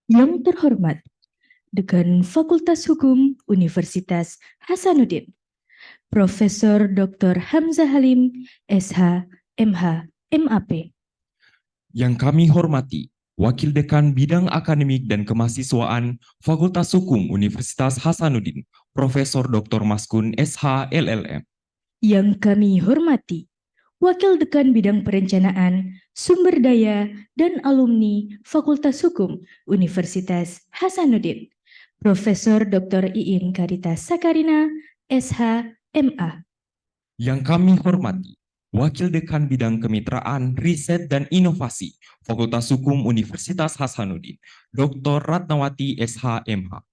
Yang terhormat, Dekan Fakultas Hukum Universitas Hasanuddin, Profesor Dr. Hamzah Halim, SH, MH, MAP. Yang kami hormati, Wakil Dekan Bidang Akademik dan Kemahasiswaan Fakultas Hukum Universitas Hasanuddin, Profesor Dr. Maskun SH LLM. Yang kami hormati, Wakil Dekan Bidang Perencanaan, Sumber Daya, dan Alumni Fakultas Hukum Universitas Hasanuddin, Profesor Dr. Iin Karita Sakarina, SH, MA. Yang kami hormati, Wakil Dekan Bidang Kemitraan, Riset, dan Inovasi Fakultas Hukum Universitas Hasanuddin, Dr. Ratnawati SH MH.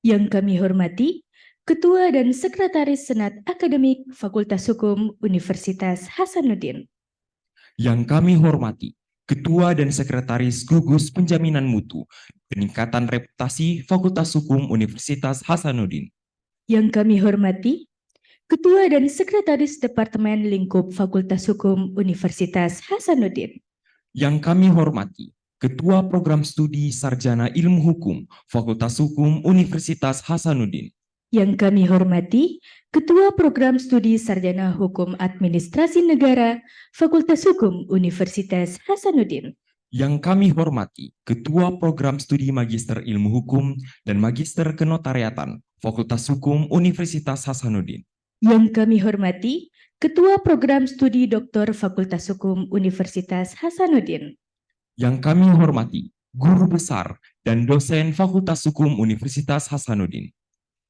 Yang kami hormati, Ketua dan Sekretaris Senat Akademik Fakultas Hukum Universitas Hasanuddin. Yang kami hormati, Ketua dan Sekretaris Gugus Penjaminan Mutu, Peningkatan Reputasi Fakultas Hukum Universitas Hasanuddin. Yang kami hormati, Ketua dan Sekretaris Departemen Lingkup Fakultas Hukum Universitas Hasanuddin. Yang kami hormati, Ketua Program Studi Sarjana Ilmu Hukum Fakultas Hukum Universitas Hasanuddin. Yang kami hormati, Ketua Program Studi Sarjana Hukum Administrasi Negara Fakultas Hukum Universitas Hasanuddin. Yang kami hormati, Ketua Program Studi Magister Ilmu Hukum dan Magister Kenotariatan Fakultas Hukum Universitas Hasanuddin. Yang kami hormati, Ketua Program Studi Doktor Fakultas Hukum Universitas Hasanuddin. Yang kami hormati, Guru Besar dan Dosen Fakultas Hukum Universitas Hasanuddin.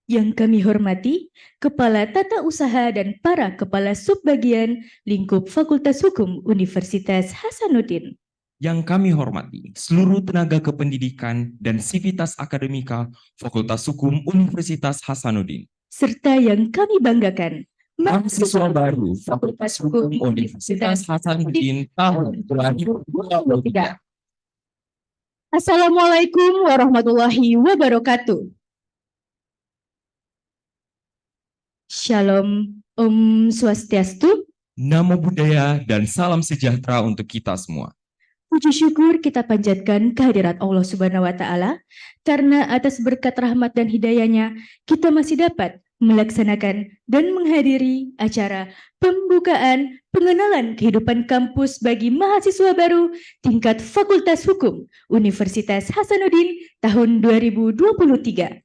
Yang kami hormati, Kepala Tata Usaha dan para Kepala Subbagian Lingkup Fakultas Hukum Universitas Hasanuddin. Yang kami hormati, seluruh tenaga kependidikan dan sivitas akademika Fakultas Hukum Universitas Hasanuddin. Serta yang kami banggakan, Mahasiswa baru Fakultas Hukum Universitas Hasanuddin tahun 2023. Assalamualaikum warahmatullahi wabarakatuh. Shalom, Om Swastiastu. Namo Buddhaya dan salam sejahtera untuk kita semua. Puji syukur kita panjatkan kehadirat Allah Subhanahu wa Ta'ala, karena atas berkat rahmat dan hidayahnya kita masih dapat melaksanakan dan menghadiri acara pembukaan pengenalan kehidupan kampus bagi mahasiswa baru tingkat Fakultas Hukum Universitas Hasanuddin tahun 2023.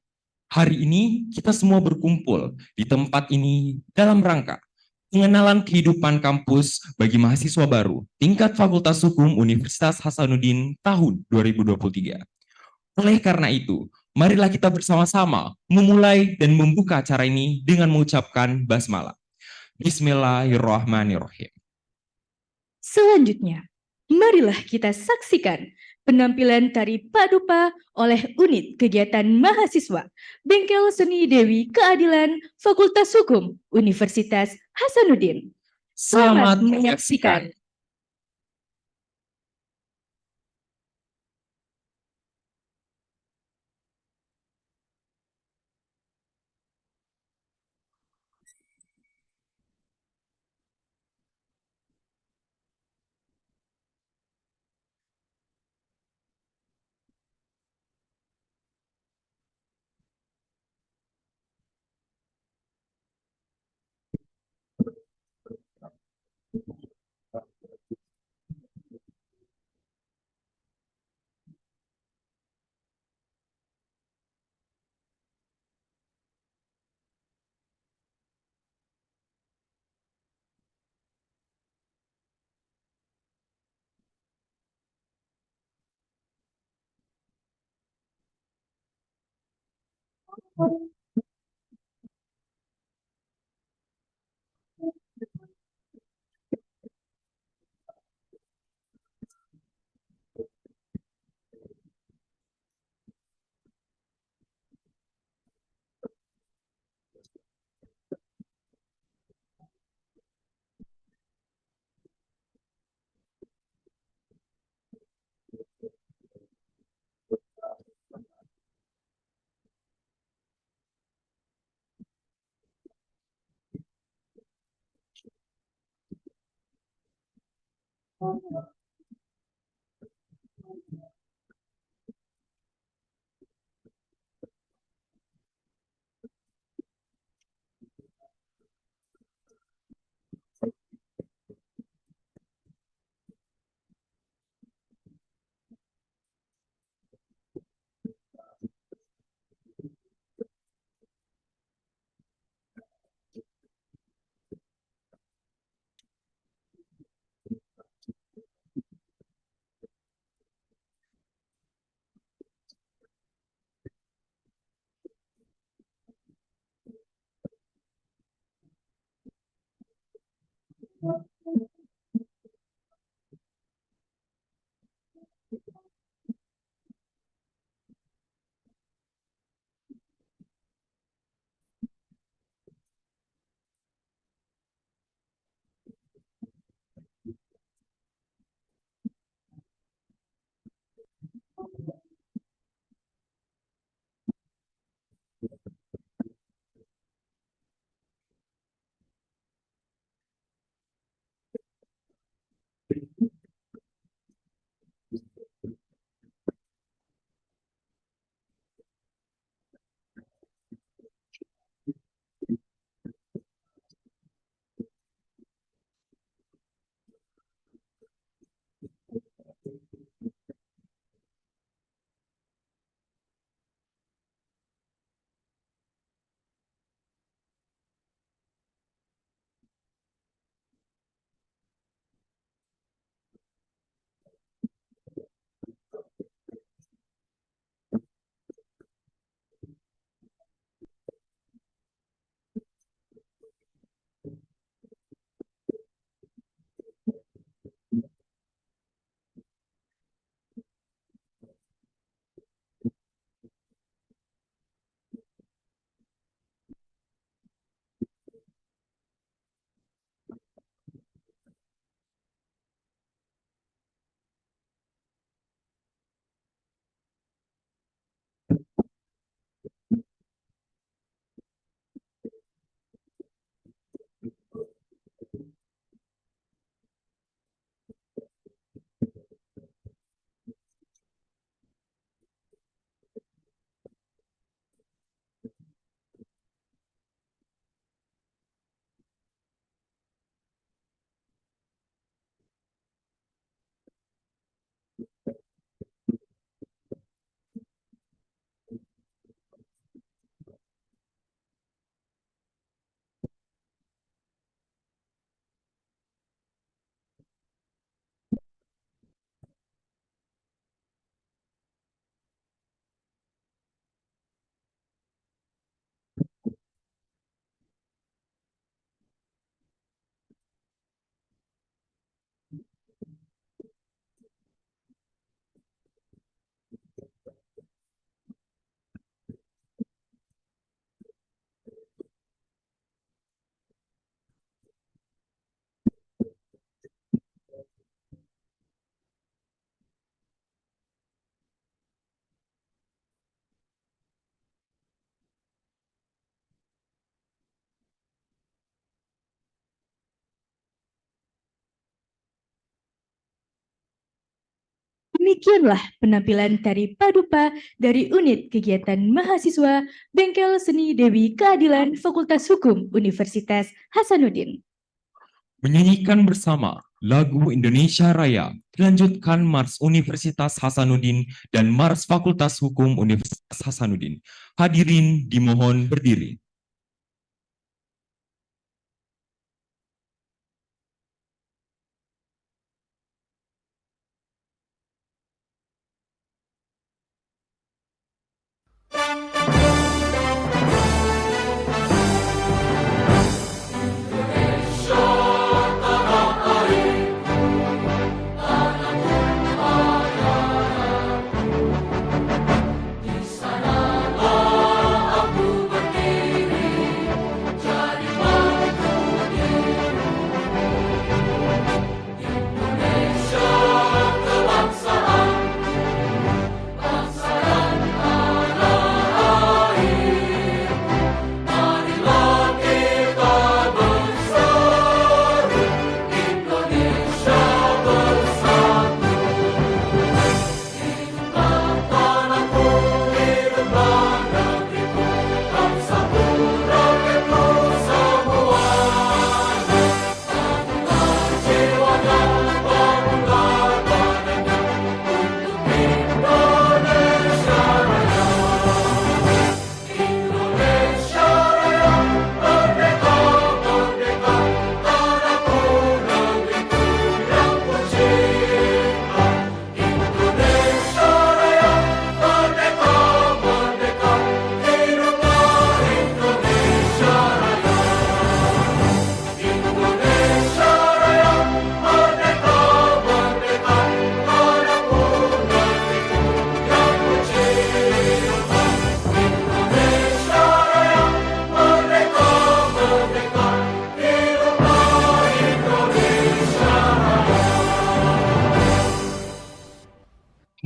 Hari ini kita semua berkumpul di tempat ini dalam rangka pengenalan kehidupan kampus bagi mahasiswa baru tingkat Fakultas Hukum Universitas Hasanuddin tahun 2023. Oleh karena itu, marilah kita bersama-sama memulai dan membuka acara ini dengan mengucapkan basmalah. Bismillahirrahmanirrahim. Selanjutnya, marilah kita saksikan penampilan tari padupa oleh Unit Kegiatan Mahasiswa Bengkel Seni Dewi Keadilan Fakultas Hukum Universitas Hasanuddin. Selamat menyaksikan. Demikianlah penampilan tari padupa dari unit kegiatan mahasiswa Bengkel Seni Dewi Keadilan Fakultas Hukum Universitas Hasanuddin. Menyanyikan bersama lagu Indonesia Raya, dilanjutkan Mars Universitas Hasanuddin dan Mars Fakultas Hukum Universitas Hasanuddin. Hadirin dimohon berdiri.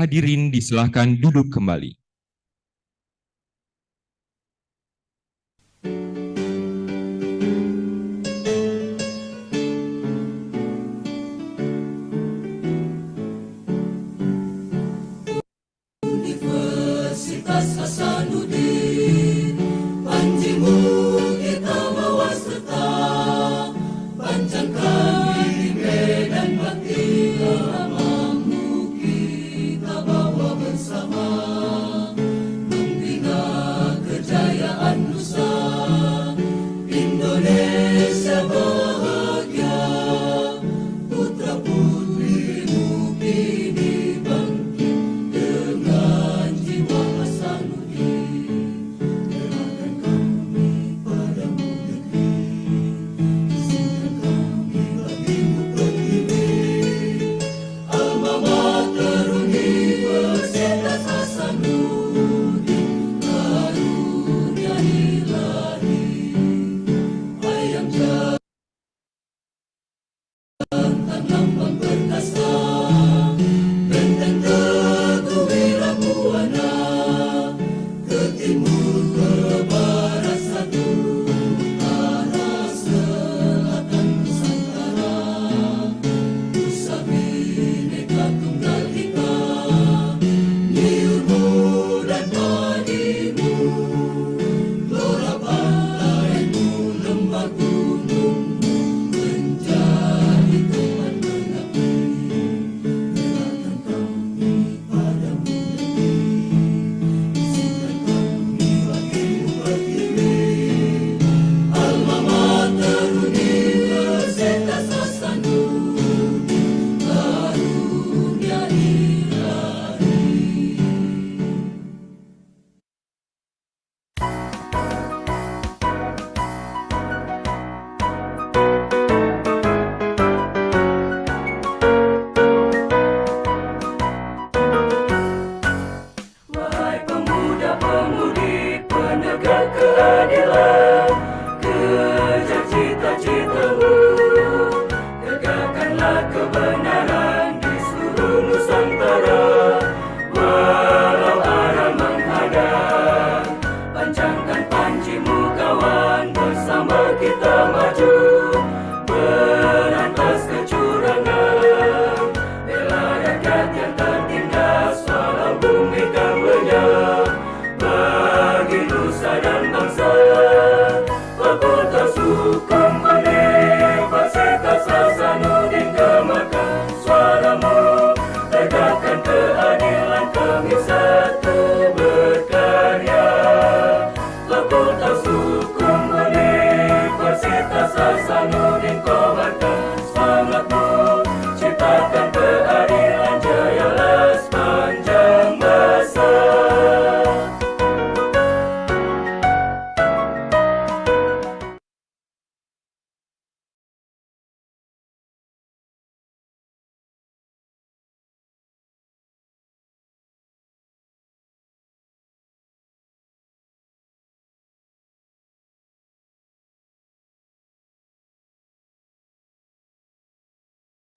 Hadirin disilahkan duduk kembali. Universitas Hasanuddin, panjimu kita bawa serta, panjangkan diri medan bakti amamu kita bawa bersama, membina kejayaan nusa, Indonesia bahagia, putra putrimu kini bangkit dengan jiwa Hasanuddin.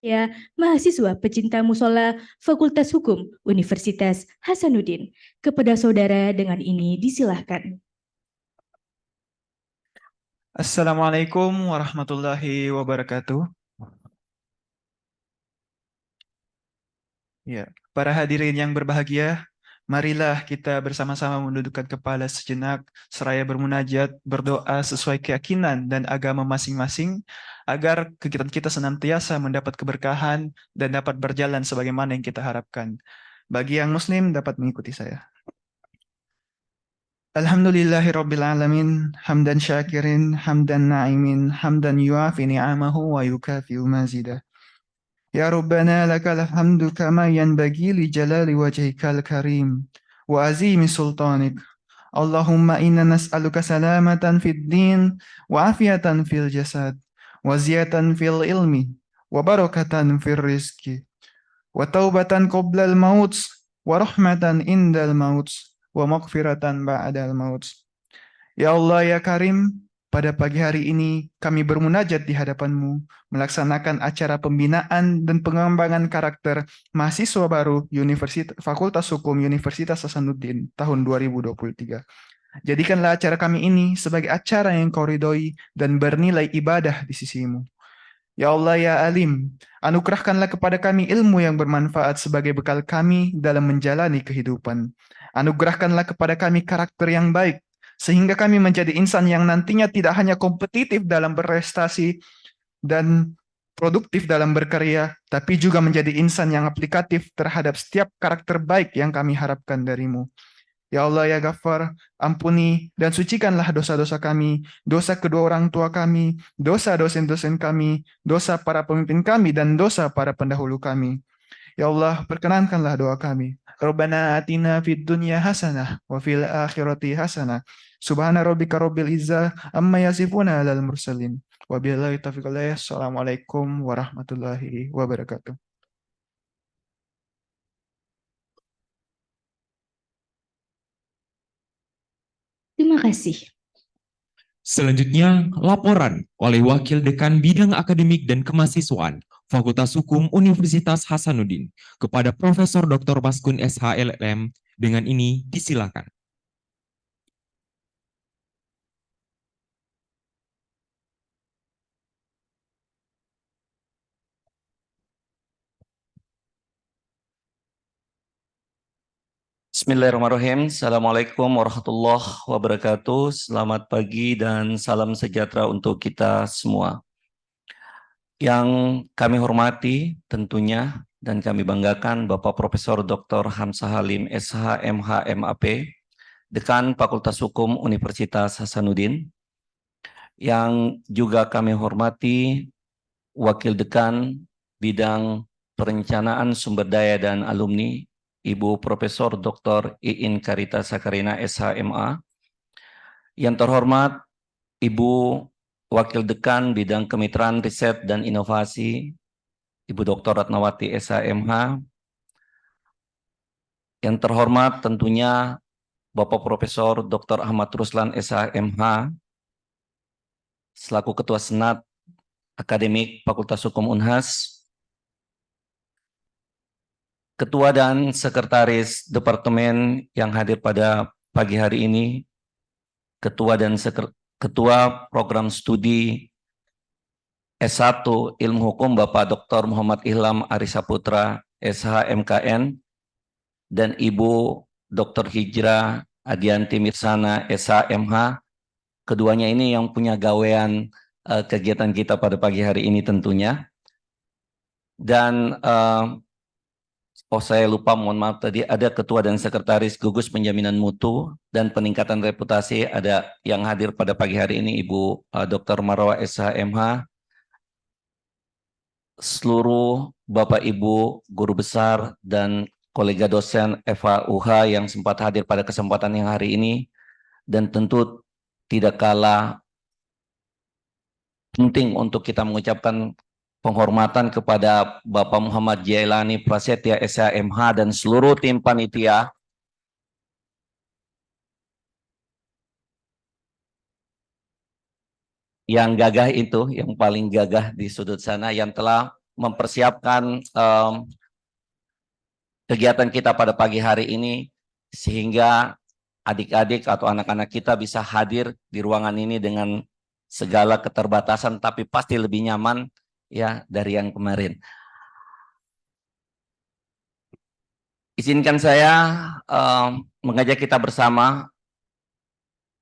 Ya, mahasiswa pecinta musola Fakultas Hukum Universitas Hasanuddin. Kepada saudara dengan ini disilahkan. Assalamualaikum warahmatullahi wabarakatuh. Ya, para hadirin yang berbahagia, marilah kita bersama-sama mendudukkan kepala sejenak, seraya bermunajat, berdoa sesuai keyakinan dan agama masing-masing, agar kegiatan kita senantiasa mendapat keberkahan dan dapat berjalan sebagaimana yang kita harapkan. Bagi yang muslim dapat mengikuti saya. Alhamdulillahirabbil alamin, hamdan syakirin, hamdan na'imin, hamdan yuafi ni'amahu wa yukafi'u mazidah. Ya Rabbana lakal hamdu kama yanbaghi li jalali wajhikal karim wa azimi sultanik. Allahumma inna nas'aluka salamatan fid din wa afiatan fil jasad wa ziyatan fil ilmi wa barakatan fil rizki wa taubatan qoblal maut wa rahmatan indal maut wa maghfiratan ba'dal maut. Ya Allah ya Karim, pada pagi hari ini kami bermunajat di hadapan-Mu, melaksanakan acara pembinaan dan pengembangan karakter mahasiswa baru Fakultas Hukum Universitas Hasanuddin tahun 2023. Jadikanlah acara kami ini sebagai acara yang Kau ridhoi dan bernilai ibadah di sisi-Mu. Ya Allah ya Alim, anugerahkanlah kepada kami ilmu yang bermanfaat sebagai bekal kami dalam menjalani kehidupan. Anugerahkanlah kepada kami karakter yang baik, sehingga kami menjadi insan yang nantinya tidak hanya kompetitif dalam berprestasi dan produktif dalam berkarya, tapi juga menjadi insan yang aplikatif terhadap setiap karakter baik yang kami harapkan dari-Mu. Ya Allah ya Ghaffar, ampuni dan sucikanlah dosa-dosa kami, dosa kedua orang tua kami, dosa dosen-dosen kami, dosa para pemimpin kami, dan dosa para pendahulu kami. Ya Allah, perkenankanlah doa kami. Rabbana atina fid dunya hasanah wa fil akhirati hasanah. Subhana rabbika rabbil izzah amma yasifuna alal mursalin. Wabillahi taufiq wal hidayah. Assalamualaikum warahmatullahi wabarakatuh. Terima kasih. Selanjutnya, laporan oleh Wakil Dekan Bidang Akademik dan Kemahasiswaan Fakultas Hukum Universitas Hasanuddin kepada Profesor Dr. Baskun SHLM. Dengan ini disilakan. Bismillahirrahmanirrahim. Assalamualaikum warahmatullahi wabarakatuh. Selamat pagi dan salam sejahtera untuk kita semua. Yang kami hormati tentunya dan kami banggakan Bapak Profesor Dr. Hamzah Halim SH MH MAP, Dekan Fakultas Hukum Universitas Hasanuddin. Yang juga kami hormati Wakil Dekan Bidang Perencanaan Sumber Daya dan Alumni Ibu Profesor Dr. Iin Karita Sakarina SHMA. Yang terhormat Ibu Wakil Dekan Bidang Kemitraan Riset dan Inovasi Ibu Dr. Ratnawati SHMH. Yang terhormat tentunya Bapak Profesor Dr. Ahmad Ruslan SHMH selaku Ketua Senat Akademik Fakultas Hukum Unhas. Ketua dan Sekretaris Departemen yang hadir pada pagi hari ini, Ketua Program Studi S1 Ilmu Hukum Bapak Dr. Muhammad Ilham Arisa Putra SH MKN, dan Ibu Dr. Hijrah Adianti Mirsana SH MH. Keduanya ini yang punya gawean kegiatan kita pada pagi hari ini tentunya. Dan saya lupa, mohon maaf tadi, ada Ketua dan Sekretaris Gugus Penjaminan Mutu dan Peningkatan Reputasi, ada yang hadir pada pagi hari ini Ibu Dr. Marwa SHMH, seluruh Bapak Ibu Guru Besar dan kolega dosen FHUH yang sempat hadir pada kesempatan yang hari ini, dan tentu tidak kalah penting untuk kita mengucapkan penghormatan kepada Bapak Muhammad Jailani Prasetya SHMH dan seluruh tim panitia yang gagah itu, yang paling gagah di sudut sana, yang telah mempersiapkan kegiatan kita pada pagi hari ini sehingga adik-adik atau anak-anak kita bisa hadir di ruangan ini dengan segala keterbatasan, tapi pasti lebih nyaman ya dari yang kemarin. Izinkan saya mengajak kita bersama.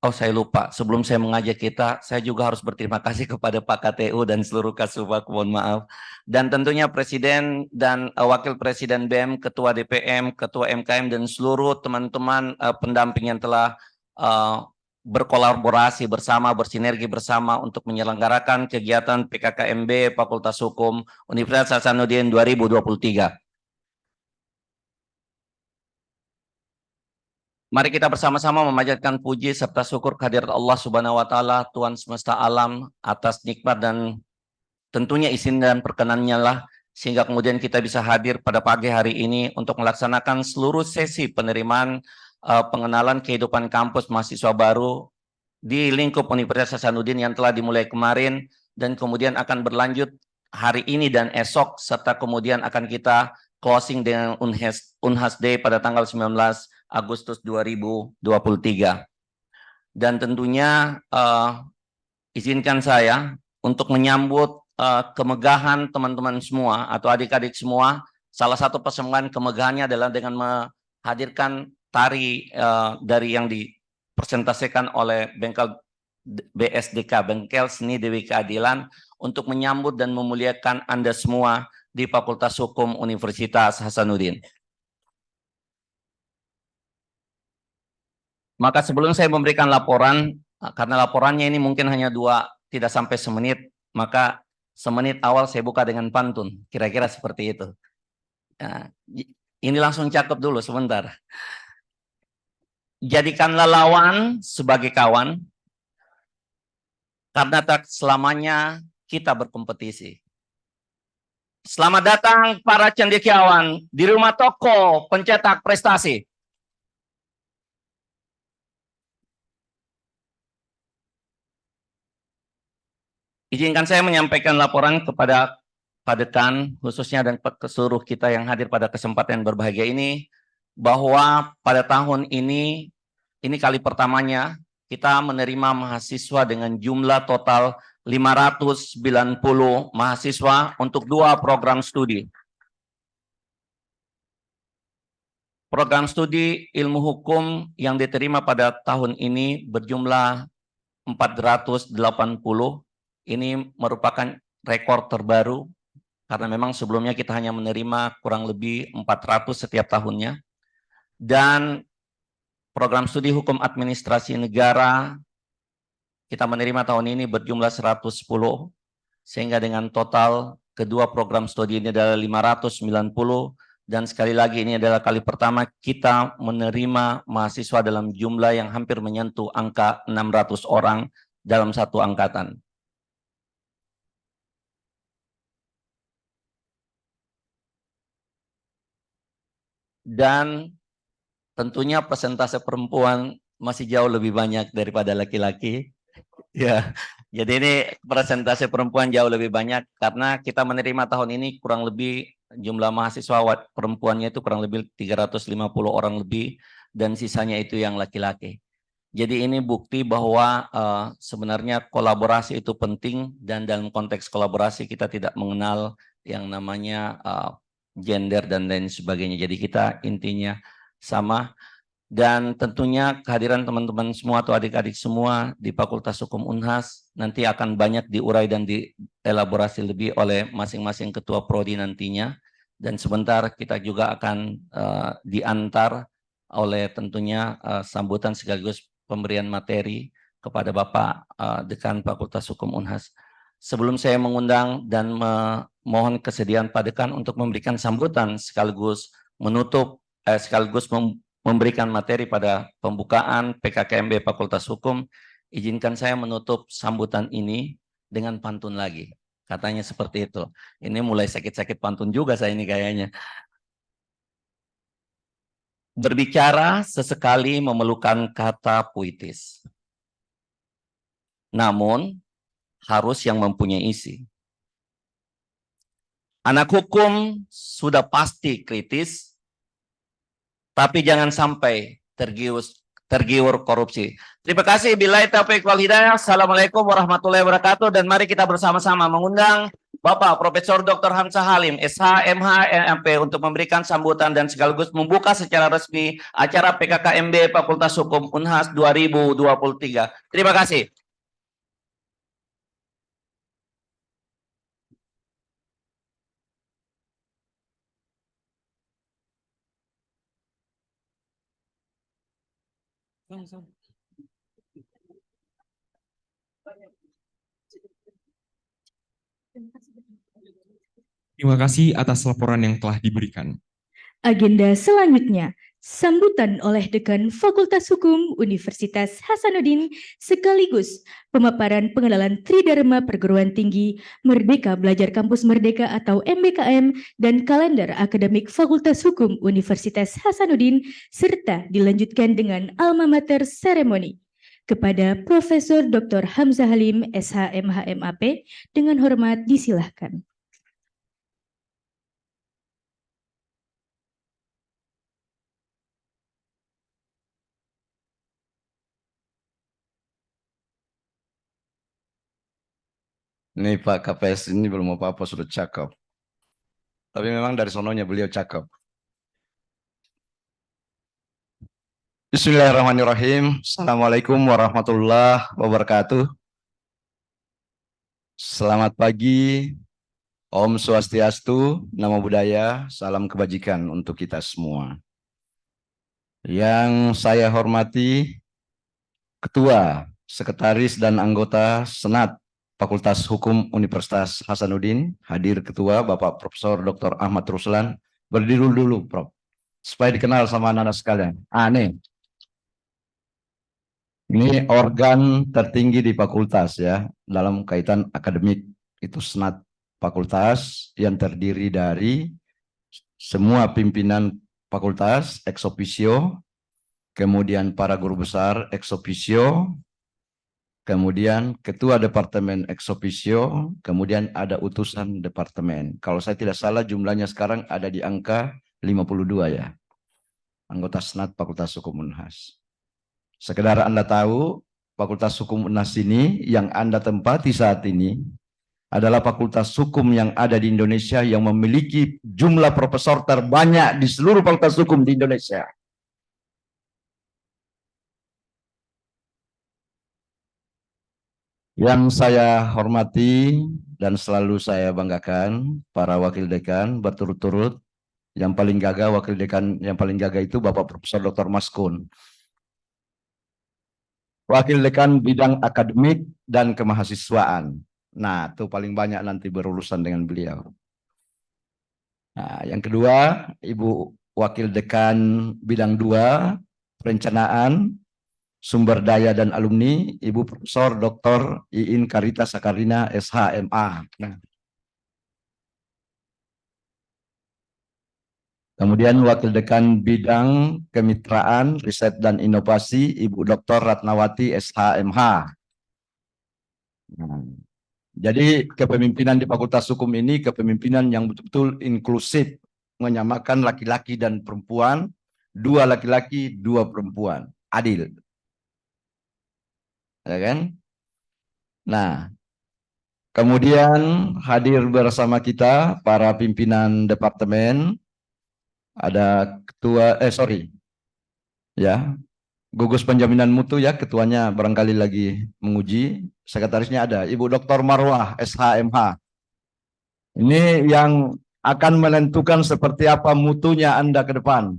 Oh, saya lupa. Sebelum saya mengajak kita, saya juga harus berterima kasih kepada Pak KTU dan seluruh Kasubag, mohon maaf. Dan tentunya Presiden dan Wakil Presiden BEM, Ketua DPM, Ketua MKM, dan seluruh teman-teman pendamping yang telah berkolaborasi bersama, bersinergi bersama untuk menyelenggarakan kegiatan PKKMB Fakultas Hukum Universitas Hasanuddin 2023. Mari kita bersama-sama memanjatkan puji serta syukur kehadirat Allah Subhanahu wa taala, Tuhan semesta alam, atas nikmat dan tentunya izin dan perkenannya lah sehingga kemudian kita bisa hadir pada pagi hari ini untuk melaksanakan seluruh sesi penerimaan pengenalan kehidupan kampus mahasiswa baru di lingkup Universitas Hasanuddin yang telah dimulai kemarin dan kemudian akan berlanjut hari ini dan esok, serta kemudian akan kita closing dengan Unhas Day pada tanggal 19 Agustus 2023. Dan tentunya izinkan saya untuk menyambut kemegahan teman-teman semua atau adik-adik semua. Salah satu persembahan kemegahannya adalah dengan menghadirkan tari dari yang dipresentasikan oleh Bengkel BSDK, Bengkel Seni Dewi Keadilan, untuk menyambut dan memuliakan Anda semua di Fakultas Hukum Universitas Hasanuddin. Maka sebelum saya memberikan laporan, karena laporannya ini mungkin hanya tidak sampai semenit, maka semenit awal saya buka dengan pantun, kira-kira seperti itu. Nah, ini langsung cakep dulu sebentar. Jadikanlah lawan sebagai kawan, karena tak selamanya kita berkompetisi. Selamat datang para cendekiawan di rumah toko pencetak prestasi. Izinkan saya menyampaikan laporan kepada Pak Dekan, khususnya dan ke seluruh kita yang hadir pada kesempatan yang berbahagia ini, bahwa pada tahun ini kali pertamanya kita menerima mahasiswa dengan jumlah total 590 mahasiswa untuk 2 program studi. Program studi ilmu hukum yang diterima pada tahun ini berjumlah 480. Ini merupakan rekor terbaru karena memang sebelumnya kita hanya menerima kurang lebih 400 setiap tahunnya. Dan program studi hukum administrasi negara kita menerima tahun ini berjumlah 110, sehingga dengan total kedua program studi ini adalah 590, dan sekali lagi ini adalah kali pertama kita menerima mahasiswa dalam jumlah yang hampir menyentuh angka 600 orang dalam satu angkatan. Dan tentunya persentase perempuan masih jauh lebih banyak daripada laki-laki. Ya, jadi ini persentase perempuan jauh lebih banyak karena kita menerima tahun ini kurang lebih jumlah mahasiswa perempuannya itu kurang lebih 350 orang lebih dan sisanya itu yang laki-laki. Jadi ini bukti bahwa sebenarnya kolaborasi itu penting dan dalam konteks kolaborasi kita tidak mengenal yang namanya gender dan lain sebagainya. Jadi kita intinya sama. Dan tentunya kehadiran teman-teman semua atau adik-adik semua di Fakultas Hukum Unhas nanti akan banyak diurai dan dielaborasi lebih oleh masing-masing ketua prodi nantinya. Dan sebentar kita juga akan diantar oleh tentunya sambutan sekaligus pemberian materi kepada Bapak Dekan Fakultas Hukum Unhas. Sebelum saya mengundang dan memohon kesediaan Pak Dekan untuk memberikan sambutan sekaligus menutup, sekaligus memberikan materi pada pembukaan PKKMB Fakultas Hukum, izinkan saya menutup sambutan ini dengan pantun lagi. Katanya seperti itu. Ini mulai sakit-sakit pantun juga saya ini kayaknya. Berbicara sesekali memerlukan kata puitis. Namun, harus yang mempunyai isi. Anak hukum sudah pasti kritis, tapi jangan sampai tergiur korupsi. Terima kasih. Billahi taufiq wal hidayah. Assalamualaikum warahmatullahi wabarakatuh. Dan mari kita bersama-sama mengundang Bapak Profesor Dr. Hamzah Halim, SH, MH, MP untuk memberikan sambutan dan sekaligus membuka secara resmi acara PKKMB Fakultas Hukum Unhas 2023. Terima kasih. Terima kasih atas laporan yang telah diberikan. Agenda selanjutnya, sambutan oleh Dekan Fakultas Hukum Universitas Hasanuddin sekaligus pemaparan pengenalan Tridharma Perguruan Tinggi Merdeka Belajar Kampus Merdeka atau MBKM dan kalender akademik Fakultas Hukum Universitas Hasanuddin serta dilanjutkan dengan alma mater seremoni. Kepada Profesor Dr. Hamzah Halim, SH, MH, MAP, dengan hormat disilahkan. Ini Pak KPS ini belum apa-apa sudah cakep. Tapi memang dari sononya beliau cakep. Bismillahirrahmanirrahim. Assalamualaikum warahmatullahi wabarakatuh. Selamat pagi. Om Swastiastu, Namo Buddhaya, salam kebajikan untuk kita semua. Yang saya hormati Ketua, Sekretaris dan anggota Senat Fakultas Hukum Universitas Hasanuddin, hadir Ketua Bapak Profesor Dr. Ahmad Ruslan. Berdiri dulu, Prof. Supaya dikenal sama anak-anak sekalian. Nih. Ini organ tertinggi di fakultas ya, dalam kaitan akademik. Itu Senat Fakultas yang terdiri dari semua pimpinan fakultas ex officio, kemudian para guru besar ex officio, kemudian ketua departemen ex officio, kemudian ada utusan departemen. Kalau saya tidak salah jumlahnya sekarang ada di angka 52 ya. Anggota Senat Fakultas Hukum Unhas. Sekedar Anda tahu, Fakultas Hukum Unhas ini yang Anda tempati saat ini adalah fakultas hukum yang ada di Indonesia yang memiliki jumlah profesor terbanyak di seluruh fakultas hukum di Indonesia. Yang saya hormati dan selalu saya banggakan para wakil dekan berturut-turut. Yang paling gagah wakil dekan yang paling gagah itu Bapak Profesor Dr. Maskun. Wakil dekan bidang akademik dan kemahasiswaan. Nah, itu paling banyak nanti berurusan dengan beliau. Nah, yang kedua, Ibu Wakil Dekan bidang 2, perencanaan, sumber daya dan alumni, Ibu Profesor Dr. Iin Karita Sakarina, SHMA. Nah. Kemudian Wakil Dekan bidang kemitraan, riset dan inovasi, Ibu Dr. Ratnawati, SHMH. Nah. Jadi kepemimpinan di Fakultas Hukum ini kepemimpinan yang betul-betul inklusif, menyamakan laki-laki dan perempuan, 2 laki-laki, 2 perempuan, adil. Ya kan? Nah, kemudian hadir bersama kita para pimpinan departemen, ada ketua, gugus penjaminan mutu ya, ketuanya barangkali lagi menguji, sekretarisnya ada Ibu Dr. Marwah, SHMH. Ini yang akan menentukan seperti apa mutunya Anda ke depan.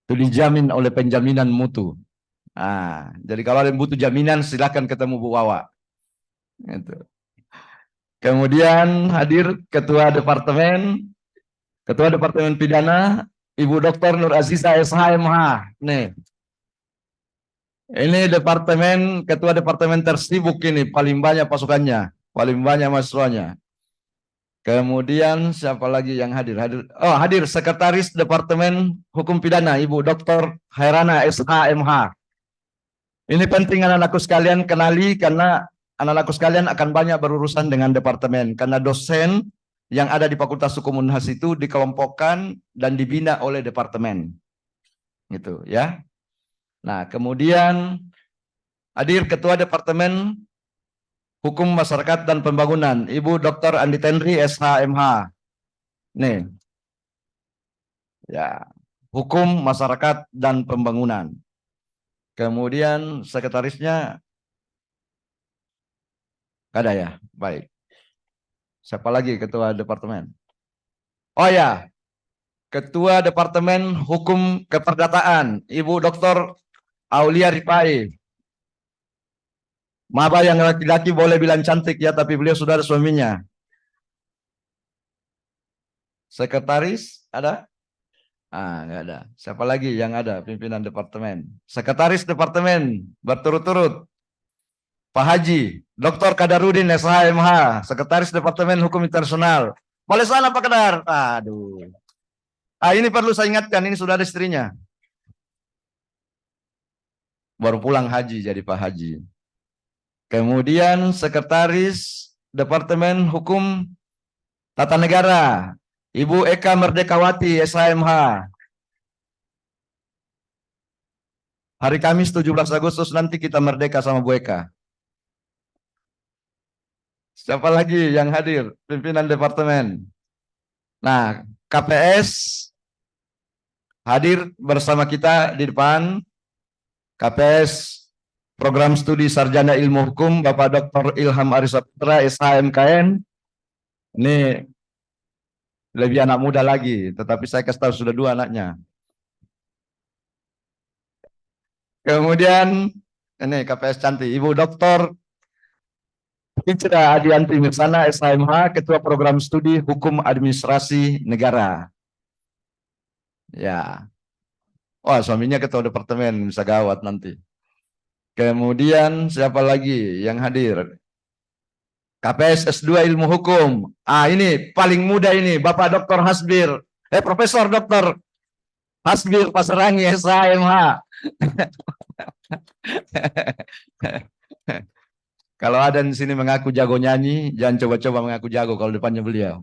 Itu dijamin oleh penjaminan mutu. Nah, jadi kalau ada yang butuh jaminan silakan ketemu Bu Wawa. Gitu. Kemudian hadir Ketua Departemen Pidana, Ibu Dr. Nur Aziza, SHMH. Nih. Ini ketua departemen tersibuk ini, paling banyak pasukannya, paling banyak mahasiswanya. Kemudian siapa lagi yang hadir? Oh, hadir Sekretaris Departemen Hukum Pidana, Ibu Dr. Hairana, SHMH. Ini penting anak-anakku sekalian kenali, karena anak-anakku sekalian akan banyak berurusan dengan departemen, karena dosen yang ada di Fakultas Hukum Unhas itu dikelompokkan dan dibina oleh departemen. Gitu ya. Nah, kemudian hadir Ketua Departemen Hukum Masyarakat dan Pembangunan, Ibu Dr. Andi Tenri, SH.MH. Nih. Ya, Hukum Masyarakat dan Pembangunan. Kemudian sekretarisnya ada ya? Baik. Siapa lagi ketua departemen? Oh ya, Ketua Departemen Hukum Keperdataan, Ibu Dr. Aulia Rifai. Maba yang laki-laki boleh bilang cantik ya, tapi beliau sudah ada suaminya. Sekretaris ada? Ah, nggak ada. Siapa lagi yang ada pimpinan departemen? Sekretaris departemen berturut-turut. Pak Haji, Dr. Kadarudin SH.MH, Sekretaris Departemen Hukum Internasional. Boleh sana Pak Kadar. Aduh. Ah, ini perlu saya ingatkan, ini sudah ada istrinya. Baru pulang haji jadi Pak Haji. Kemudian Sekretaris Departemen Hukum Tata Negara, Ibu Eka Merdekawati SH.MH. Hari Kamis 17 Agustus nanti kita merdeka sama Bu Eka. Siapa lagi yang hadir? Pimpinan departemen. Nah, KPS hadir bersama kita di depan. KPS Program Studi Sarjana Ilmu Hukum Bapak Dr. Ilham Arisaputra SH.MKN. Ini lebih anak muda lagi, tetapi saya kasih tahu sudah 2 anaknya. Kemudian ini KPS cantik, Ibu Dr. Icra Adianti Mirsana SH.MH, Ketua Program Studi Hukum Administrasi Negara. Ya. Wah, suaminya ketua departemen, bisa gawat nanti. Kemudian siapa lagi yang hadir? KPS S2 Ilmu Hukum. Ah, ini paling muda ini, Bapak Dr. Hasbir. Profesor Dr. Hasbir Pasarangi SH.MH. Kalau ada di sini mengaku jago nyanyi, jangan coba-coba mengaku jago kalau depannya beliau.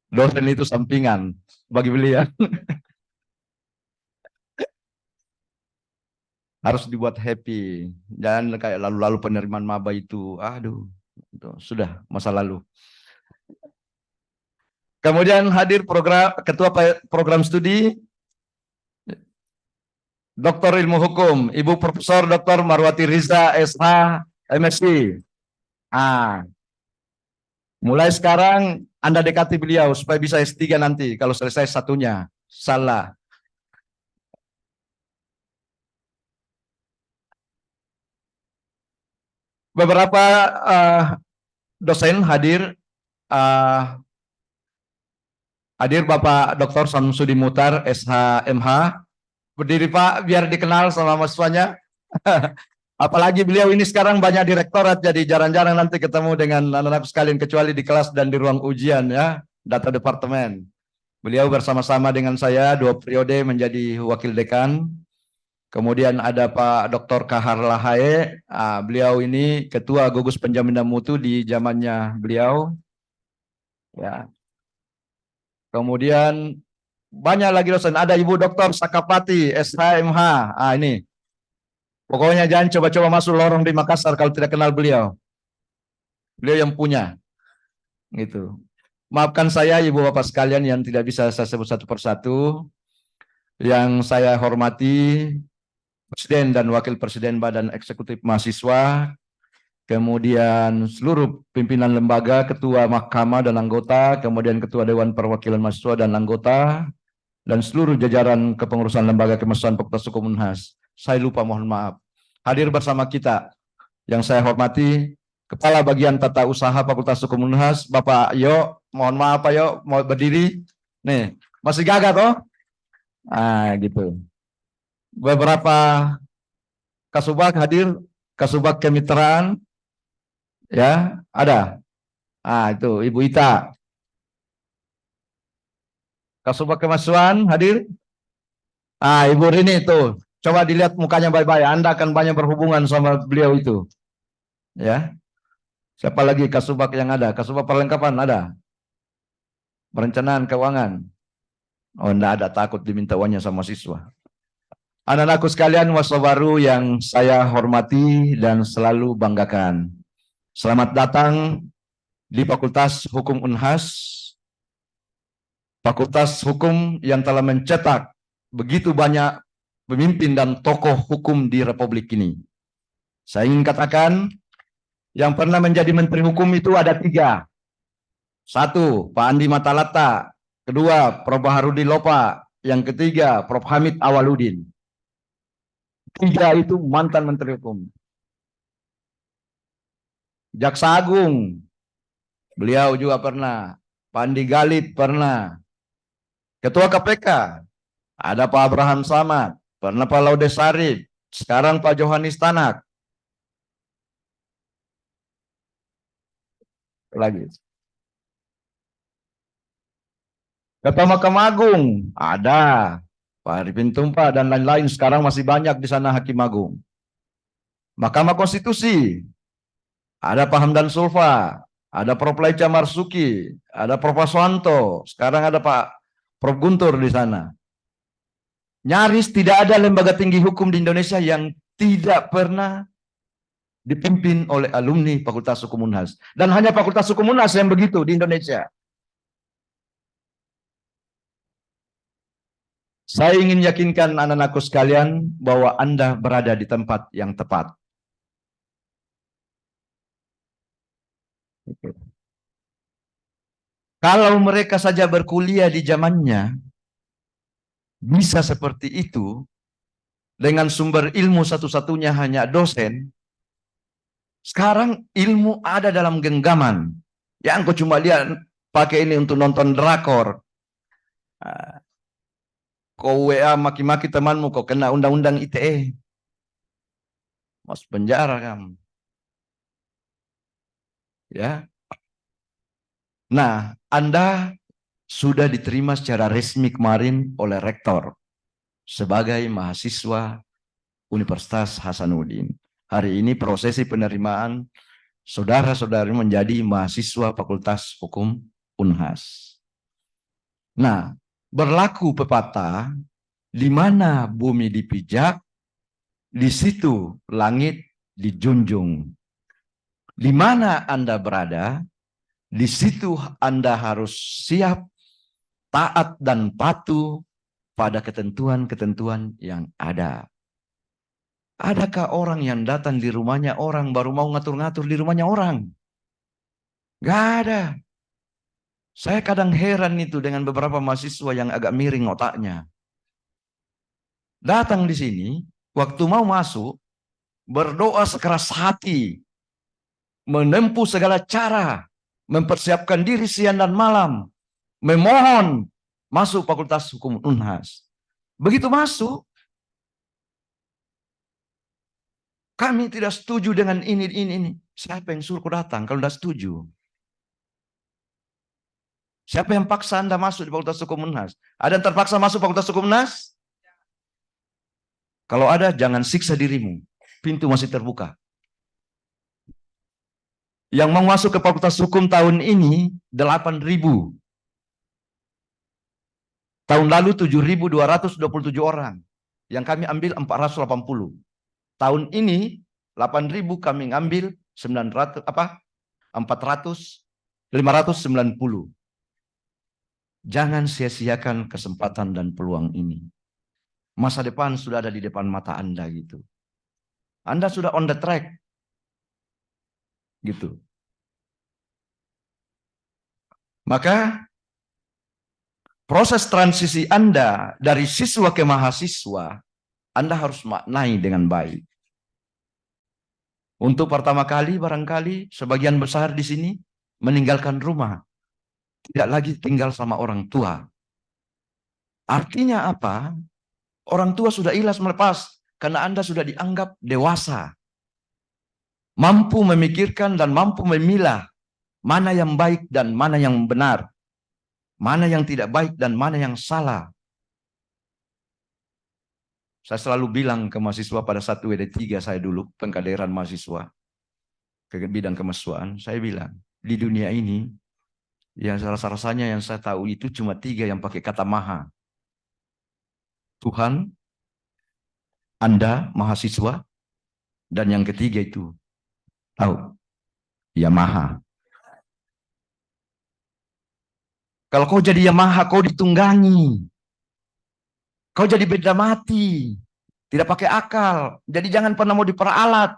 Dosen itu sampingan bagi beliau. Harus dibuat happy. Jangan kayak lalu-lalu penerimaan maba itu. Aduh, itu sudah masa lalu. Kemudian hadir Ketua Program Studi Doktor Ilmu Hukum, Ibu Profesor Dr. Marwati Riza SH MSc. Ah, mulai sekarang Anda dekati beliau supaya bisa S3 nanti kalau selesai satunya. Salah. Beberapa dosen hadir. Hadir Bapak Dr. Samsudi Mutar SH.MH. Berdiri Pak, biar dikenal sama mahasiswanya. Apalagi beliau ini sekarang banyak direktorat, jadi jarang-jarang nanti ketemu dengan anak-anak sekalian, kecuali di kelas dan di ruang ujian ya, data departemen. Beliau bersama-sama dengan saya 2 periode menjadi wakil dekan. Kemudian ada Pak Dr. Kahar Lahae, beliau ini ketua gugus penjaminan mutu di zamannya beliau. Ya. Kemudian banyak lagi dosen, ada Ibu Dr. Sakapati SH.MH. Ini. Pokoknya jangan coba-coba masuk lorong di Makassar kalau tidak kenal beliau. Beliau yang punya. Gitu. Maafkan saya Ibu Bapak sekalian yang tidak bisa saya sebut satu persatu. Yang saya hormati Presiden dan Wakil Presiden Badan Eksekutif Mahasiswa, kemudian seluruh pimpinan lembaga, ketua mahkamah dan anggota, kemudian ketua Dewan Perwakilan Mahasiswa dan anggota, dan seluruh jajaran kepengurusan lembaga kemahasiswaan Fakultas Hukum Unhas. Saya lupa, mohon maaf. Hadir bersama kita yang saya hormati Kepala Bagian Tata Usaha Fakultas Hukum Unhas, Bapak Yo. Mohon maaf Pak Yo, mau berdiri. Nih, masih gagah toh? Gitu. Beberapa Kasubag hadir, Kasubag Kemitraan. Ya, ada. Itu Ibu Ita. Kasubag Kemahasiswaan hadir. Ibu Rini itu. Coba dilihat mukanya baik-baik. Anda akan banyak berhubungan sama beliau itu. Ya. Siapa lagi Kasubag yang ada? Kasubag perlengkapan ada? Perencanaan keuangan? Oh, enggak ada, takut diminta uangnya sama siswa. Anak-anakku sekalian, wasobaru yang saya hormati dan selalu banggakan. Selamat datang di Fakultas Hukum Unhas, Fakultas Hukum yang telah mencetak begitu banyak pemimpin dan tokoh hukum di Republik ini. Saya ingin katakan, yang pernah menjadi Menteri Hukum itu ada 3. 1, Pak Andi Matalata. 2, Prof. Baharudin Lopa. Yang ketiga, Prof. Hamid Awaludin. 3 itu mantan Menteri Hukum. Jaksa Agung, beliau juga pernah. Pak Andi Galip pernah. Ketua KPK, ada Pak Abraham Samad. Pernah Pak Laude Sarif. Sekarang Pak Johanis Tanak. Lagi. Ketua Mahkamah Agung, ada Pak Arifin Tumpa dan lain-lain. Sekarang masih banyak di sana Hakim Agung. Mahkamah Konstitusi, ada Pak Hamdan Sulfa, ada Prof. Laica Marsuki, ada Prof. Aswanto, sekarang ada Pak Prof. Guntur di sana. Nyaris tidak ada lembaga tinggi hukum di Indonesia yang tidak pernah dipimpin oleh alumni Fakultas Hukum Unhas. Dan hanya Fakultas Hukum Unhas yang begitu di Indonesia. Saya ingin yakinkan anak-anakku sekalian bahwa Anda berada di tempat yang tepat. Kalau mereka saja berkuliah di zamannya, bisa seperti itu, dengan sumber ilmu satu-satunya hanya dosen. Sekarang ilmu ada dalam genggaman. Yang kau cuma lihat pakai ini untuk nonton drakor. Kau WA maki-maki temanmu, kau kena undang-undang ITE. Masuk penjara kamu. Ya. Nah, Anda sudah diterima secara resmi kemarin oleh rektor sebagai mahasiswa Universitas Hasanuddin. Hari ini prosesi penerimaan saudara-saudari menjadi mahasiswa Fakultas Hukum Unhas. Nah, berlaku pepatah, di mana bumi dipijak, di situ langit dijunjung. Di mana Anda berada, di situ Anda harus siap, taat dan patuh pada ketentuan-ketentuan yang ada. Adakah orang yang datang di rumahnya orang baru mau ngatur-ngatur di rumahnya orang? Gak ada. Saya kadang heran itu dengan beberapa mahasiswa yang agak miring otaknya. Datang di sini, waktu mau masuk, berdoa sekeras hati, menempuh segala cara, mempersiapkan diri siang dan malam, memohon masuk Fakultas Hukum Unhas. Begitu masuk, kami tidak setuju dengan ini. Siapa yang suruh kau datang kalau tidak setuju? Siapa yang paksa Anda masuk di Fakultas Hukum Unhas? Ada yang terpaksa masuk Fakultas Hukum Unhas? Kalau ada, jangan siksa dirimu. Pintu masih terbuka. Yang mau masuk ke Fakultas Hukum tahun ini 8.000. Tahun lalu 7.227 orang. Yang kami ambil 480. Tahun ini 8.000 kami ngambil 590. Jangan sia-siakan kesempatan dan peluang ini. Masa depan sudah ada di depan mata Anda gitu. Anda sudah on the track. Gitu. Maka proses transisi Anda dari siswa ke mahasiswa, Anda harus maknai dengan baik. Untuk pertama kali barangkali sebagian besar di sini meninggalkan rumah. Tidak lagi tinggal sama orang tua. Artinya apa? Orang tua sudah ikhlas melepas karena Anda sudah dianggap dewasa. Mampu memikirkan dan mampu memilah mana yang baik dan mana yang benar. Mana yang tidak baik dan mana yang salah. Saya selalu bilang ke mahasiswa pada 1 WD3 saya dulu, pengkaderan mahasiswa. ke bidang kemahasiswaan, saya bilang, di dunia ini, yang rasa-rasanya yang saya tahu itu cuma 3 yang pakai kata maha. Tuhan, Anda, mahasiswa, dan yang ketiga itu, tahu, Yamaha. Kalau kau jadi Yamaha, kau ditunggangi. Kau jadi beda mati. Tidak pakai akal. Jadi jangan pernah mau diperalat.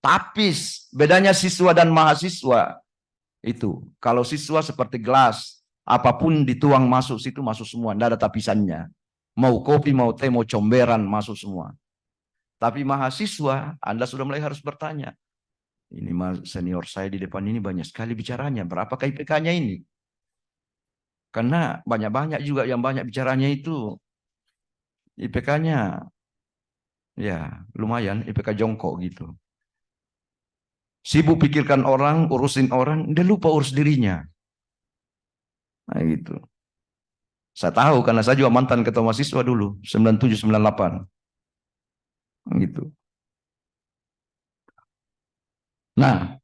Tapis. Bedanya siswa dan mahasiswa. Itu. Kalau siswa seperti gelas. Apapun dituang masuk situ, masuk semua. Tidak ada tapisannya. Mau kopi, mau teh, mau comberan, masuk semua. Tapi mahasiswa, Anda sudah mulai harus bertanya. Ini senior saya di depan ini banyak sekali bicaranya. Berapakah IPK-nya ini? Karena banyak-banyak juga yang banyak bicaranya itu. IPK-nya ya lumayan, IPK jongkok gitu. Sibuk pikirkan orang, urusin orang, dia lupa urus dirinya. Nah gitu. Saya tahu karena saya juga mantan ketua mahasiswa dulu, 97, 98. Gitu. Nah,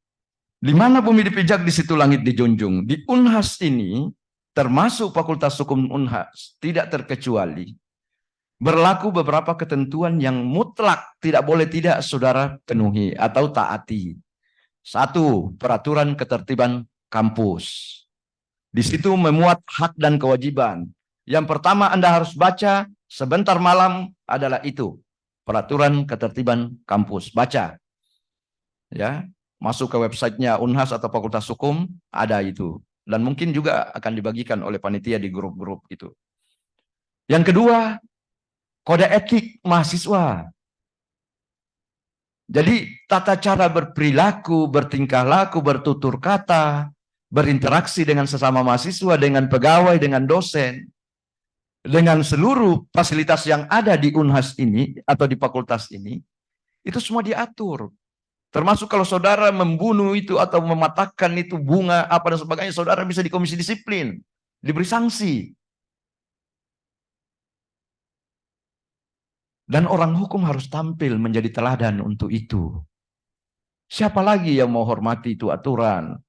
di mana bumi dipijak, di situ langit dijunjung. Di Unhas ini, termasuk Fakultas Hukum Unhas, tidak terkecuali berlaku beberapa ketentuan yang mutlak tidak boleh tidak saudara penuhi atau taati. 1. Peraturan ketertiban kampus. Di situ memuat hak dan kewajiban. Yang pertama Anda harus baca sebentar malam adalah itu. Peraturan ketertiban kampus. Baca. Ya, masuk ke websitenya Unhas atau Fakultas Hukum, ada itu. Dan mungkin juga akan dibagikan oleh panitia di grup-grup itu. Yang kedua, kode etik mahasiswa. Jadi tata cara berperilaku, bertingkah laku, bertutur kata, berinteraksi dengan sesama mahasiswa, dengan pegawai, dengan dosen, dengan seluruh fasilitas yang ada di Unhas ini atau di fakultas ini, itu semua diatur. Termasuk kalau saudara membunuh itu atau mematahkan itu bunga apa dan sebagainya, saudara bisa di komisi disiplin, diberi sanksi. Dan orang hukum harus tampil menjadi teladan untuk itu. Siapa lagi yang mau hormati itu aturan?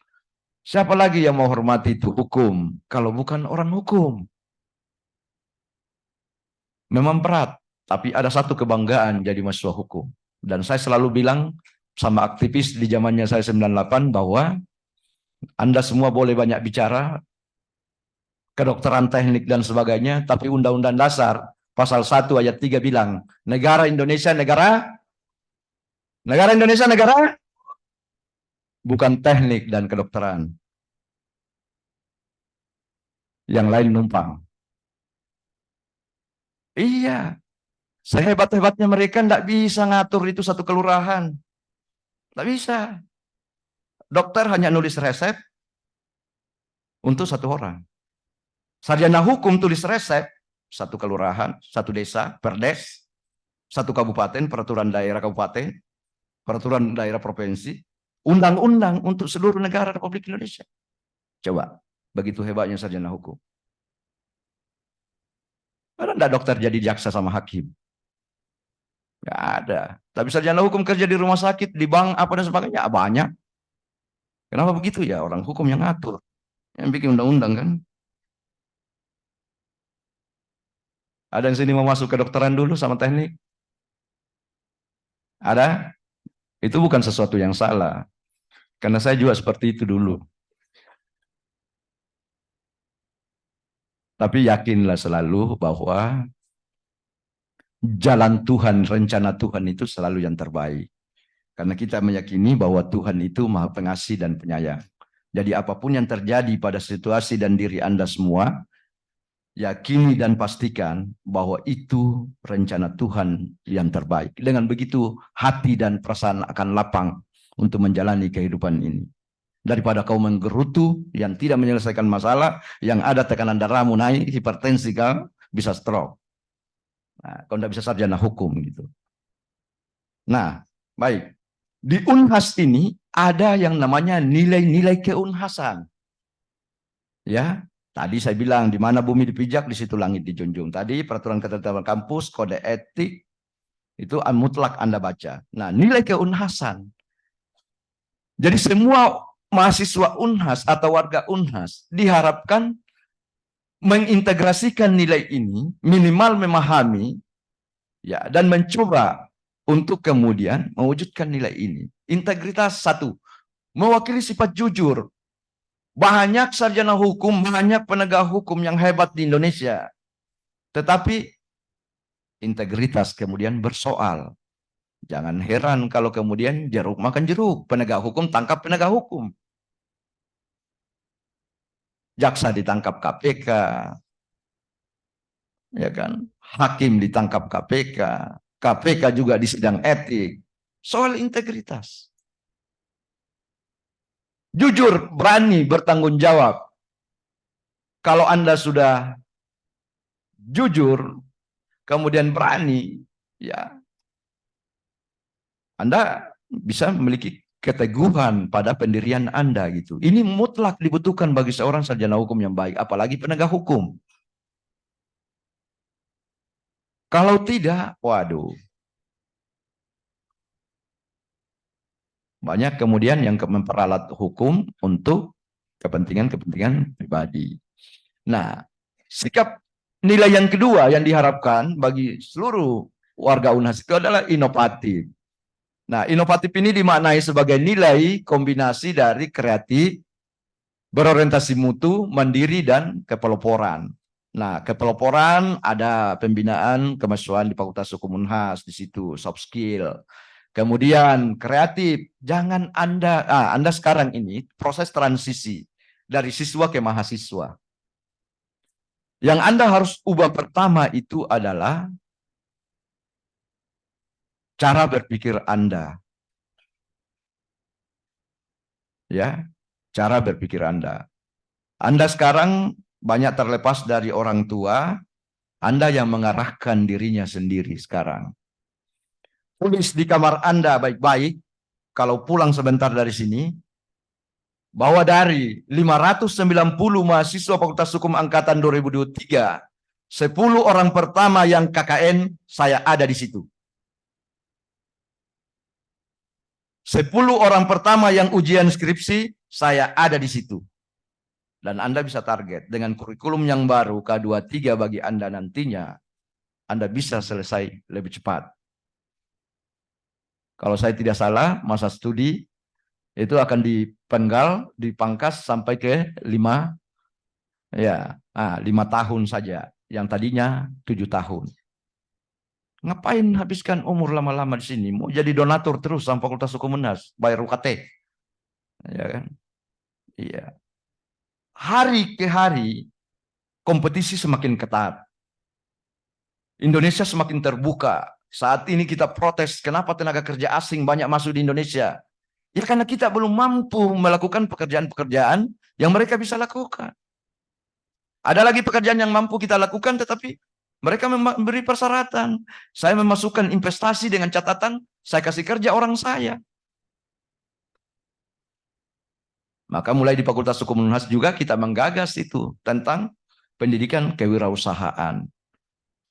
Siapa lagi yang mau hormati itu hukum? Kalau bukan orang hukum. Memang berat, tapi ada satu kebanggaan jadi mahasiswa hukum. Dan saya selalu bilang sama aktivis di zamannya saya 98 bahwa Anda semua boleh banyak bicara, kedokteran teknik dan sebagainya, tapi Undang-Undang Dasar Pasal 1 ayat 3 bilang, negara Indonesia negara bukan teknik dan kedokteran. Yang lain numpang. Iya. Sehebat-hebatnya mereka tidak bisa ngatur itu satu kelurahan. Tidak bisa. Dokter hanya nulis resep untuk satu orang. Sarjana hukum tulis resep satu kelurahan, satu desa, perdes, satu kabupaten, peraturan daerah kabupaten, peraturan daerah provinsi, undang-undang untuk seluruh negara Republik Indonesia. Coba, begitu hebatnya sarjana hukum. Ada enggak dokter jadi jaksa sama hakim? Enggak ada. Tapi sarjana hukum kerja di rumah sakit, di bank, apa dan sebagainya, banyak. Kenapa begitu ya? Orang hukum yang ngatur. Yang bikin undang-undang kan? Ada yang sini mau masuk kedokteran dulu sama teknik? Ada? Itu bukan sesuatu yang salah. Karena saya juga seperti itu dulu. Tapi yakinlah selalu bahwa jalan Tuhan, rencana Tuhan itu selalu yang terbaik. Karena kita meyakini bahwa Tuhan itu Maha Pengasih dan Penyayang. Jadi apapun yang terjadi pada situasi dan diri Anda semua, yakini dan pastikan bahwa itu rencana Tuhan yang terbaik. Dengan begitu hati dan perasaan akan lapang untuk menjalani kehidupan ini. Daripada kau menggerutu yang tidak menyelesaikan masalah, yang ada tekanan darahmu naik, hipertensi kau bisa stroke. Nah, kau tidak bisa sarjana hukum gitu. Nah, baik. Di Unhas ini ada yang namanya nilai-nilai keunhasan. Ya, tadi saya bilang di mana bumi dipijak, di situ langit dijunjung. Tadi peraturan ketertiban kampus, kode etik, itu mutlak Anda baca. Nah, nilai keunhasan. Jadi semua mahasiswa Unhas atau warga Unhas diharapkan mengintegrasikan nilai ini, minimal memahami, ya, dan mencoba untuk kemudian mewujudkan nilai ini. Integritas satu, mewakili sifat jujur. Banyak sarjana hukum, banyak penegak hukum yang hebat di Indonesia. Tetapi integritas kemudian bersoal. Jangan heran kalau kemudian jeruk makan jeruk. Penegak hukum tangkap penegak hukum. Jaksa ditangkap KPK. Ya kan? Hakim ditangkap KPK. KPK juga di sidang etik. Soal integritas. Jujur, berani bertanggung jawab. Kalau Anda sudah jujur, kemudian berani, ya, Anda bisa memiliki keteguhan pada pendirian Anda gitu. Ini mutlak dibutuhkan bagi seorang sarjana hukum yang baik, apalagi penegak hukum. Kalau tidak, waduh. Banyak kemudian yang memperalat hukum untuk kepentingan-kepentingan pribadi. Nah, sikap nilai yang kedua yang diharapkan bagi seluruh warga Unhas itu adalah inovatif. Nah, inovatif ini dimaknai sebagai nilai kombinasi dari kreatif, berorientasi mutu, mandiri, dan kepeloporan. Nah, kepeloporan ada pembinaan kemahasiswaan di Fakultas Hukum Unhas, di situ soft skill. Kemudian kreatif, jangan Anda sekarang ini proses transisi dari siswa ke mahasiswa. Yang Anda harus ubah pertama itu adalah cara berpikir Anda. Ya, cara berpikir Anda. Anda sekarang banyak terlepas dari orang tua, Anda yang mengarahkan dirinya sendiri sekarang. Tulis di kamar Anda baik-baik, kalau pulang sebentar dari sini, bahwa dari 590 mahasiswa Fakultas Hukum Angkatan 2023, 10 orang pertama yang KKN, saya ada di situ. 10 orang pertama yang ujian skripsi, saya ada di situ. Dan Anda bisa target dengan kurikulum yang baru K23 bagi Anda nantinya, Anda bisa selesai lebih cepat. Kalau saya tidak salah, masa studi itu akan dipenggal, dipangkas sampai ke 5 tahun saja, yang tadinya 7 tahun. Ngapain habiskan umur lama-lama di sini? Mau jadi donatur terus sama Fakultas Hukum Unhas, bayar UKT. Ya kan? Iya. Hari ke hari kompetisi semakin ketat. Indonesia semakin terbuka. Saat ini kita protes kenapa tenaga kerja asing banyak masuk di Indonesia. Ya karena kita belum mampu melakukan pekerjaan-pekerjaan yang mereka bisa lakukan. Ada lagi pekerjaan yang mampu kita lakukan tetapi mereka memberi persyaratan. Saya memasukkan investasi dengan catatan saya kasih kerja orang saya. Maka mulai di Fakultas Hukum Unhas juga kita menggagas itu tentang pendidikan kewirausahaan.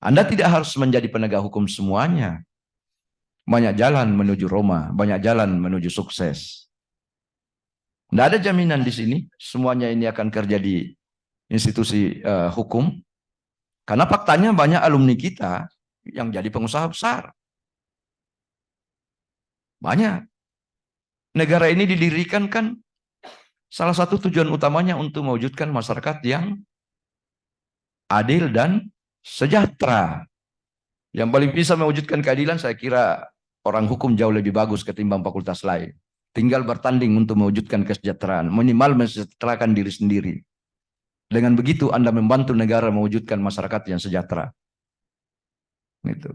Anda tidak harus menjadi penegak hukum semuanya. Banyak jalan menuju Roma, banyak jalan menuju sukses. Tidak ada jaminan di sini, semuanya ini akan kerja di institusi hukum. Karena faktanya banyak alumni kita yang jadi pengusaha besar. Banyak. Negara ini didirikan kan salah satu tujuan utamanya untuk mewujudkan masyarakat yang adil dan sejahtera. Yang paling bisa mewujudkan keadilan saya kira orang hukum jauh lebih bagus ketimbang fakultas lain. Tinggal bertanding untuk mewujudkan kesejahteraan, minimal mensejahterakan diri sendiri. Dengan begitu Anda membantu negara mewujudkan masyarakat yang sejahtera. Gitu.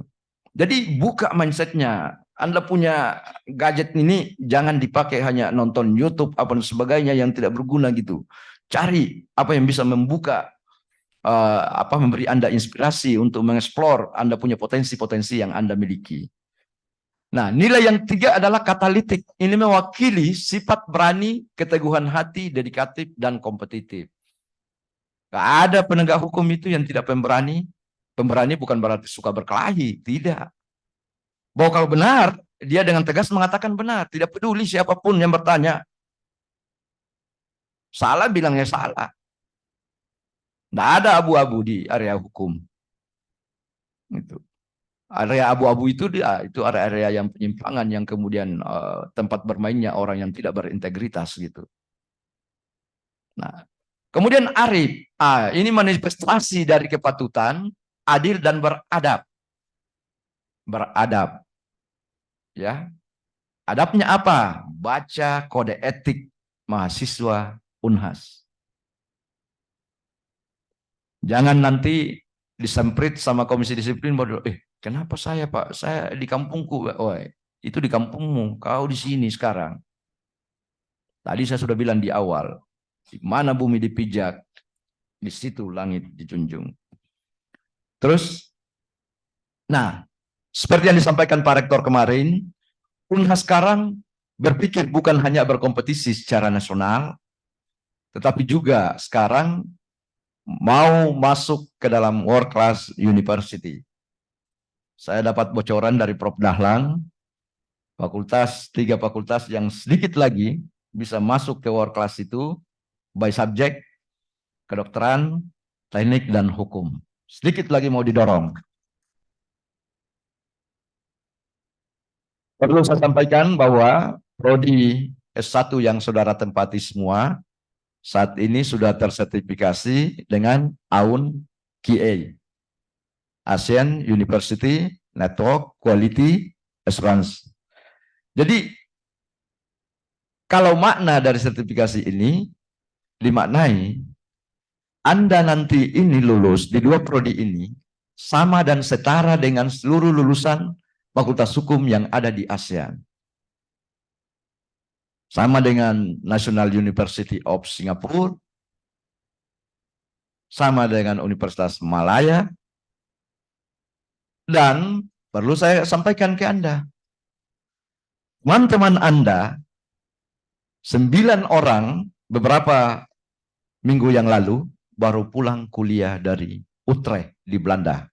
Jadi buka mindsetnya. Anda punya gadget ini jangan dipakai hanya nonton YouTube apa dan sebagainya yang tidak berguna gitu. Cari apa yang bisa membuka memberi Anda inspirasi untuk mengeksplor Anda punya potensi-potensi yang Anda miliki. Nah, nilai yang ketiga adalah katalitik. Ini mewakili sifat berani, keteguhan hati, dedikatif, dan kompetitif. Gak ada penegak hukum itu yang tidak pemberani. Pemberani bukan berarti suka berkelahi, tidak. Bahwa kalau benar, dia dengan tegas mengatakan benar, tidak peduli siapapun yang bertanya. Salah bilangnya salah. Tidak ada abu-abu di area hukum. Itu. Area abu-abu itu itu area-area yang penyimpangan yang kemudian tempat bermainnya orang yang tidak berintegritas gitu. Nah, kemudian arif, ini manifestasi dari kepatutan, adil dan beradab. Beradab. Ya. Adabnya apa? Baca kode etik mahasiswa Unhas. Jangan nanti disemprit sama komisi disiplin baru, kenapa saya Pak? Saya di kampungku. Oh, itu di kampungmu, kau di sini sekarang. Tadi saya sudah bilang di awal, di mana bumi dipijak, di situ langit dijunjung. Terus, nah, seperti yang disampaikan Pak Rektor kemarin, Unhas sekarang berpikir bukan hanya berkompetisi secara nasional, tetapi juga sekarang mau masuk ke dalam world class university. Saya dapat bocoran dari Prof. Dahlan, tiga fakultas yang sedikit lagi bisa masuk ke world class itu, by subject, kedokteran, teknik, dan hukum. Sedikit lagi mau didorong. Perlu saya sampaikan bahwa prodi S1 yang saudara tempati semua, saat ini sudah tersertifikasi dengan AUN QA. ASEAN University Network Quality Assurance. Jadi, kalau makna dari sertifikasi ini dimaknai, Anda nanti ini lulus di dua prodi ini, sama dan setara dengan seluruh lulusan Fakultas Hukum yang ada di ASEAN. Sama dengan National University of Singapore, sama dengan Universitas Malaya, dan perlu saya sampaikan ke Anda, teman-teman Anda, 9 orang beberapa minggu yang lalu baru pulang kuliah dari Utrecht di Belanda.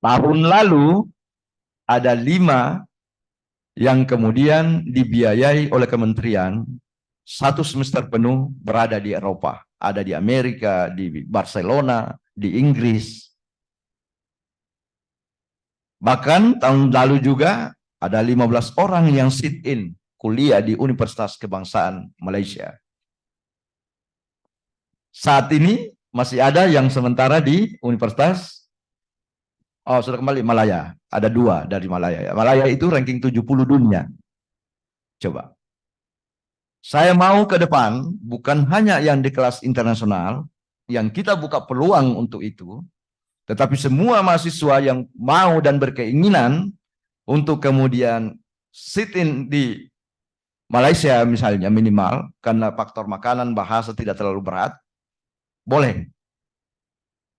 Tahun lalu ada 5 yang kemudian dibiayai oleh kementerian 1 semester penuh berada di Eropa. Ada di Amerika, di Barcelona, di Inggris. Bahkan tahun lalu juga ada 15 orang yang sit-in kuliah di Universitas Kebangsaan Malaysia. Saat ini masih ada yang sementara di Universitas sudah kembali Malaya. Ada 2 dari Malaya. Malaya itu ranking 70 dunia. Coba. Saya mau ke depan bukan hanya yang di kelas internasional, yang kita buka peluang untuk itu, tetapi semua mahasiswa yang mau dan berkeinginan untuk kemudian sit-in di Malaysia misalnya minimal, karena faktor makanan, bahasa tidak terlalu berat, boleh.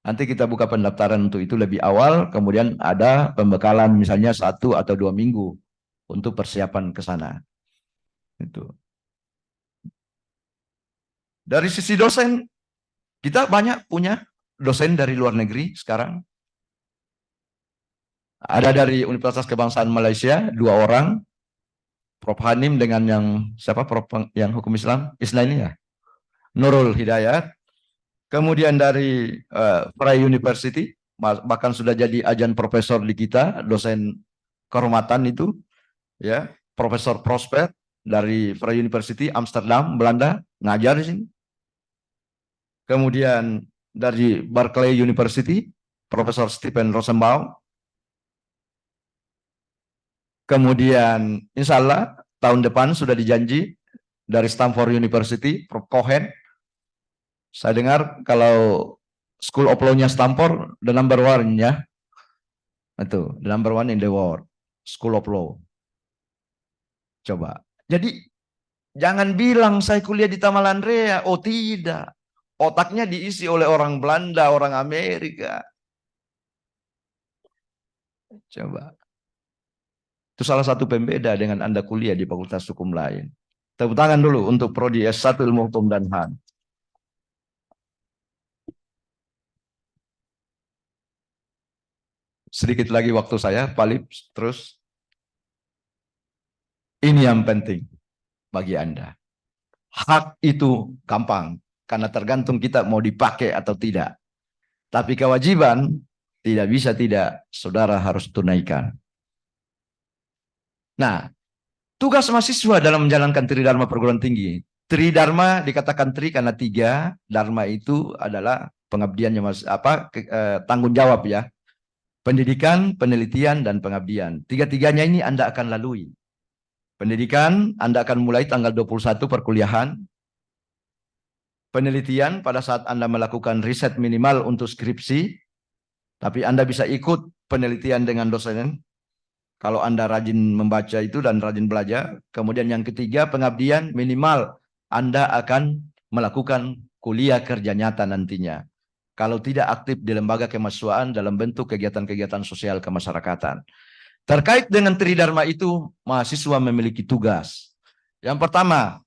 Nanti kita buka pendaftaran untuk itu lebih awal, kemudian ada pembekalan misalnya 1 atau 2 minggu untuk persiapan ke sana. Itu. Dari sisi dosen, kita banyak punya dosen dari luar negeri sekarang. Ada dari Universitas Kebangsaan Malaysia 2 orang, Prof. Hanim dengan yang siapa Prof. yang hukum Islam, ini ya, Nurul Hidayat. Kemudian dari Freie University, bahkan sudah jadi ajan profesor di kita, dosen kehormatan itu, ya, Profesor Prosper dari Freie University Amsterdam, Belanda, ngajar di sini. Kemudian dari Berkeley University, Profesor Stephen Rosenbaum. Kemudian insya Allah tahun depan sudah dijanji dari Stanford University, Prof. Cohen. Saya dengar kalau School of Law-nya Stanford, the number 1 ya. Itu, the number 1 in the world. School of Law. Coba. Jadi, jangan bilang saya kuliah di Tamalandrea. Oh tidak. Otaknya diisi oleh orang Belanda, orang Amerika. Coba. Itu salah satu pembeda dengan Anda kuliah di Fakultas Hukum lain. Tepuk tangan dulu untuk Prodi S1 Ilmu Hukum dan HAM. sedikit lagi waktu saya, Pak Lip, terus. Ini yang penting bagi Anda. Hak itu gampang, karena tergantung kita mau dipakai atau tidak. Tapi kewajiban tidak bisa tidak, saudara harus tunaikan. Nah, tugas mahasiswa dalam menjalankan Tridharma perguruan tinggi. Tridharma dikatakan tri karena 3, dharma itu adalah pengabdiannya, tanggung jawab ya. Pendidikan, penelitian, dan pengabdian. Tiga-tiganya ini Anda akan lalui. Pendidikan, Anda akan mulai tanggal 21 perkuliahan. Penelitian pada saat Anda melakukan riset minimal untuk skripsi, tapi Anda bisa ikut penelitian dengan dosen kalau Anda rajin membaca itu dan rajin belajar. Kemudian yang ketiga, pengabdian, minimal Anda akan melakukan kuliah kerja nyata nantinya. Kalau tidak aktif di lembaga kemahasiswaan dalam bentuk kegiatan-kegiatan sosial kemasyarakatan. Terkait dengan Tridharma itu, mahasiswa memiliki tugas. Yang pertama,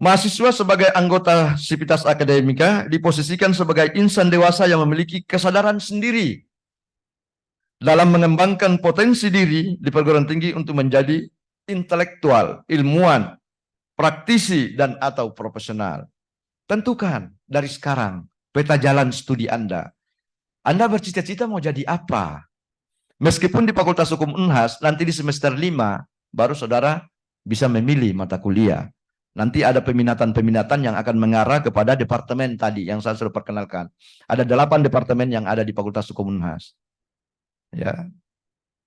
mahasiswa sebagai anggota Sivitas Akademika diposisikan sebagai insan dewasa yang memiliki kesadaran sendiri dalam mengembangkan potensi diri di perguruan tinggi untuk menjadi intelektual, ilmuwan, praktisi, dan atau profesional. Tentukan dari sekarang peta jalan studi Anda. Anda bercita-cita mau jadi apa? Meskipun di Fakultas Hukum Unhas, nanti di semester 5, baru saudara bisa memilih mata kuliah. Nanti ada peminatan-peminatan yang akan mengarah kepada departemen tadi, yang saya sudah perkenalkan. Ada 8 departemen yang ada di Fakultas Hukum Unhas. Ya,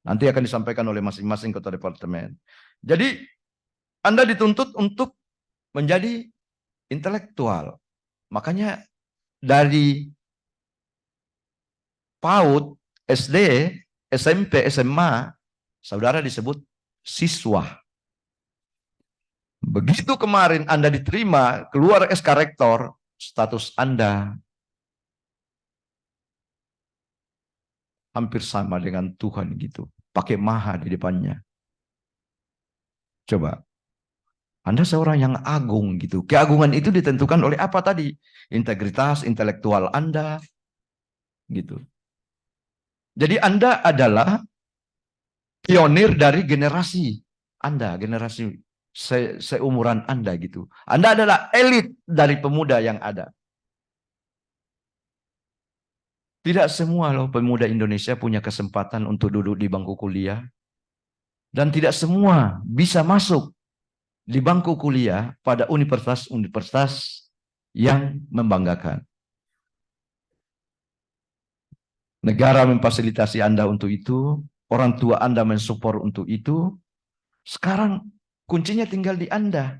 nanti akan disampaikan oleh masing-masing ketua departemen. Jadi, Anda dituntut untuk menjadi intelektual. Makanya dari PAUD, SD, SMP, SMA, saudara disebut siswa. Begitu kemarin Anda diterima, keluar SK Rektor, status Anda hampir sama dengan Tuhan gitu. Pakai maha di depannya. Coba. Anda seorang yang agung gitu. Keagungan itu ditentukan oleh apa tadi? Integritas intelektual Anda. Gitu. Jadi Anda adalah pionir dari generasi Anda, generasi seumuran Anda gitu. Anda adalah elit dari pemuda yang ada. Tidak semua loh pemuda Indonesia punya kesempatan untuk duduk di bangku kuliah. Dan tidak semua bisa masuk di bangku kuliah pada universitas-universitas yang membanggakan. Negara memfasilitasi Anda untuk itu, orang tua Anda mensupport untuk itu. Sekarang kuncinya tinggal di Anda.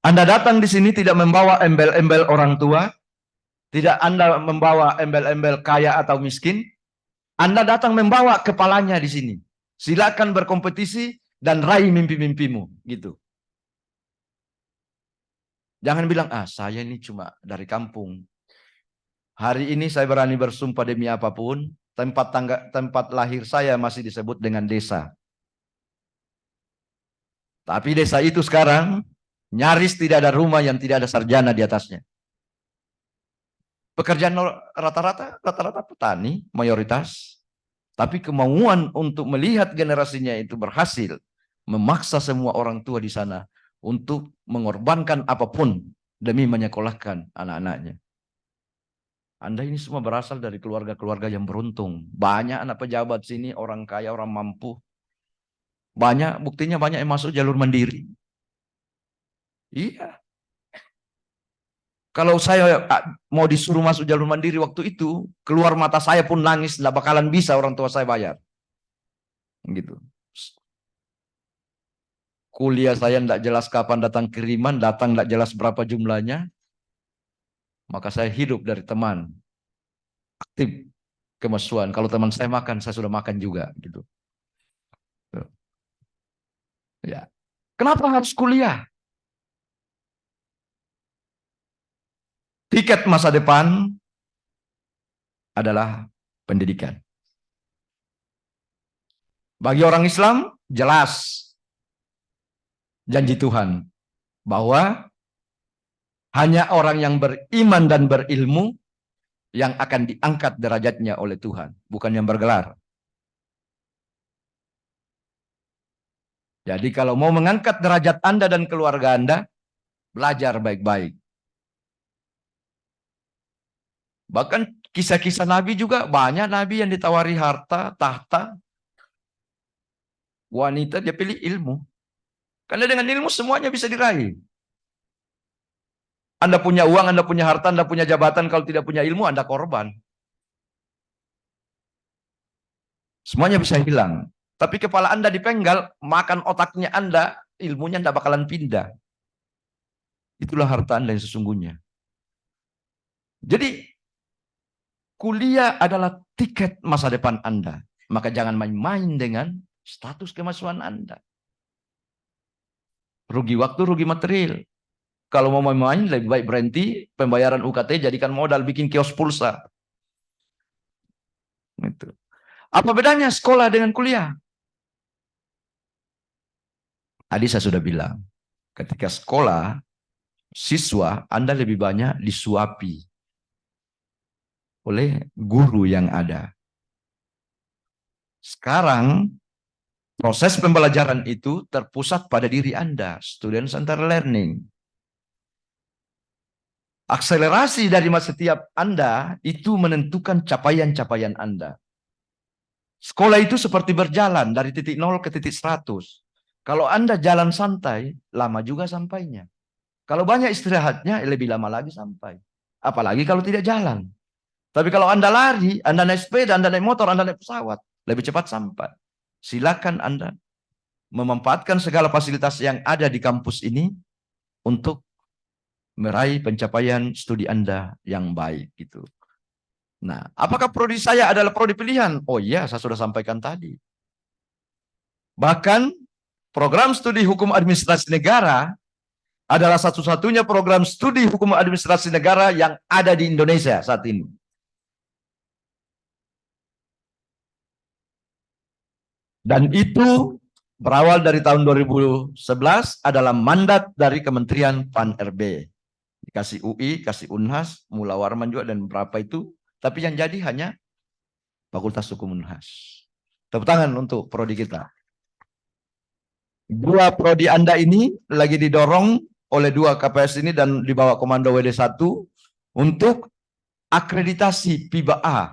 Anda datang di sini tidak membawa embel-embel orang tua, tidak Anda membawa embel-embel kaya atau miskin. Anda datang membawa kepalanya di sini. Silakan berkompetisi dan raih mimpi-mimpimu, gitu. Jangan bilang, saya ini cuma dari kampung. Hari ini saya berani bersumpah demi apapun, tempat lahir saya masih disebut dengan desa. Tapi desa itu sekarang nyaris tidak ada rumah yang tidak ada sarjana di atasnya. Pekerjaan rata-rata petani mayoritas. Tapi kemauan untuk melihat generasinya itu berhasil memaksa semua orang tua di sana untuk mengorbankan apapun demi menyekolahkan anak-anaknya. Anda ini semua berasal dari keluarga-keluarga yang beruntung. Banyak anak pejabat sini, orang kaya, orang mampu. Buktinya banyak yang masuk jalur mandiri. Iya. Kalau saya mau disuruh masuk jalur mandiri waktu itu, keluar mata saya pun nangis, nggak bakalan bisa orang tua saya bayar. Gitu. Kuliah saya nggak jelas kapan datang kiriman, datang nggak jelas berapa jumlahnya. Maka saya hidup dari teman aktif kemahasiswaan. Kalau teman saya makan, saya sudah makan juga, gitu. Ya. Kenapa harus kuliah? Tiket masa depan adalah pendidikan. Bagi orang Islam, jelas janji Tuhan bahwa hanya orang yang beriman dan berilmu yang akan diangkat derajatnya oleh Tuhan, bukan yang bergelar. Jadi kalau mau mengangkat derajat Anda dan keluarga Anda, belajar baik-baik. Bahkan kisah-kisah Nabi juga banyak Nabi yang ditawari harta, tahta, wanita, dia pilih ilmu. Karena dengan ilmu semuanya bisa diraih. Anda punya uang, Anda punya harta, Anda punya jabatan, kalau tidak punya ilmu, Anda korban. Semuanya bisa hilang. Tapi kepala Anda dipenggal, makan otaknya Anda, ilmunya Anda bakalan pindah. Itulah harta Anda yang sesungguhnya. Jadi, kuliah adalah tiket masa depan Anda. Maka jangan main-main dengan status kemasukan Anda. Rugi waktu, rugi material. Kalau mau main-main, lebih baik berhenti, pembayaran UKT jadikan modal, bikin kios pulsa. Gitu. Apa bedanya sekolah dengan kuliah? Tadi saya sudah bilang, ketika sekolah, siswa Anda lebih banyak disuapi oleh guru yang ada. Sekarang, proses pembelajaran itu terpusat pada diri Anda, student-centered learning. Akselerasi dari setiap Anda itu menentukan capaian-capaian Anda. Sekolah itu seperti berjalan dari titik 0 ke titik 100. Kalau Anda jalan santai, lama juga sampainya. Kalau banyak istirahatnya, lebih lama lagi sampai. Apalagi kalau tidak jalan. Tapi kalau Anda lari, Anda naik sepeda, Anda naik motor, Anda naik pesawat, lebih cepat sampai. Silakan Anda memanfaatkan segala fasilitas yang ada di kampus ini untuk meraih pencapaian studi Anda yang baik gitu. Nah, apakah prodi saya adalah prodi pilihan? Oh iya, saya sudah sampaikan tadi. Bahkan program studi hukum administrasi negara adalah satu-satunya program studi hukum administrasi negara yang ada di Indonesia saat ini. Dan itu berawal dari tahun 2011 adalah mandat dari Kementerian Pan-RB. Dikasih UI, kasih Unhas, Mula Warman juga dan beberapa itu. Tapi yang jadi hanya Fakultas Hukum Unhas. Tepuk tangan untuk prodi kita. Dua prodi Anda ini lagi didorong oleh dua KPS ini dan di bawah komando WD1 untuk akreditasi PIBA A.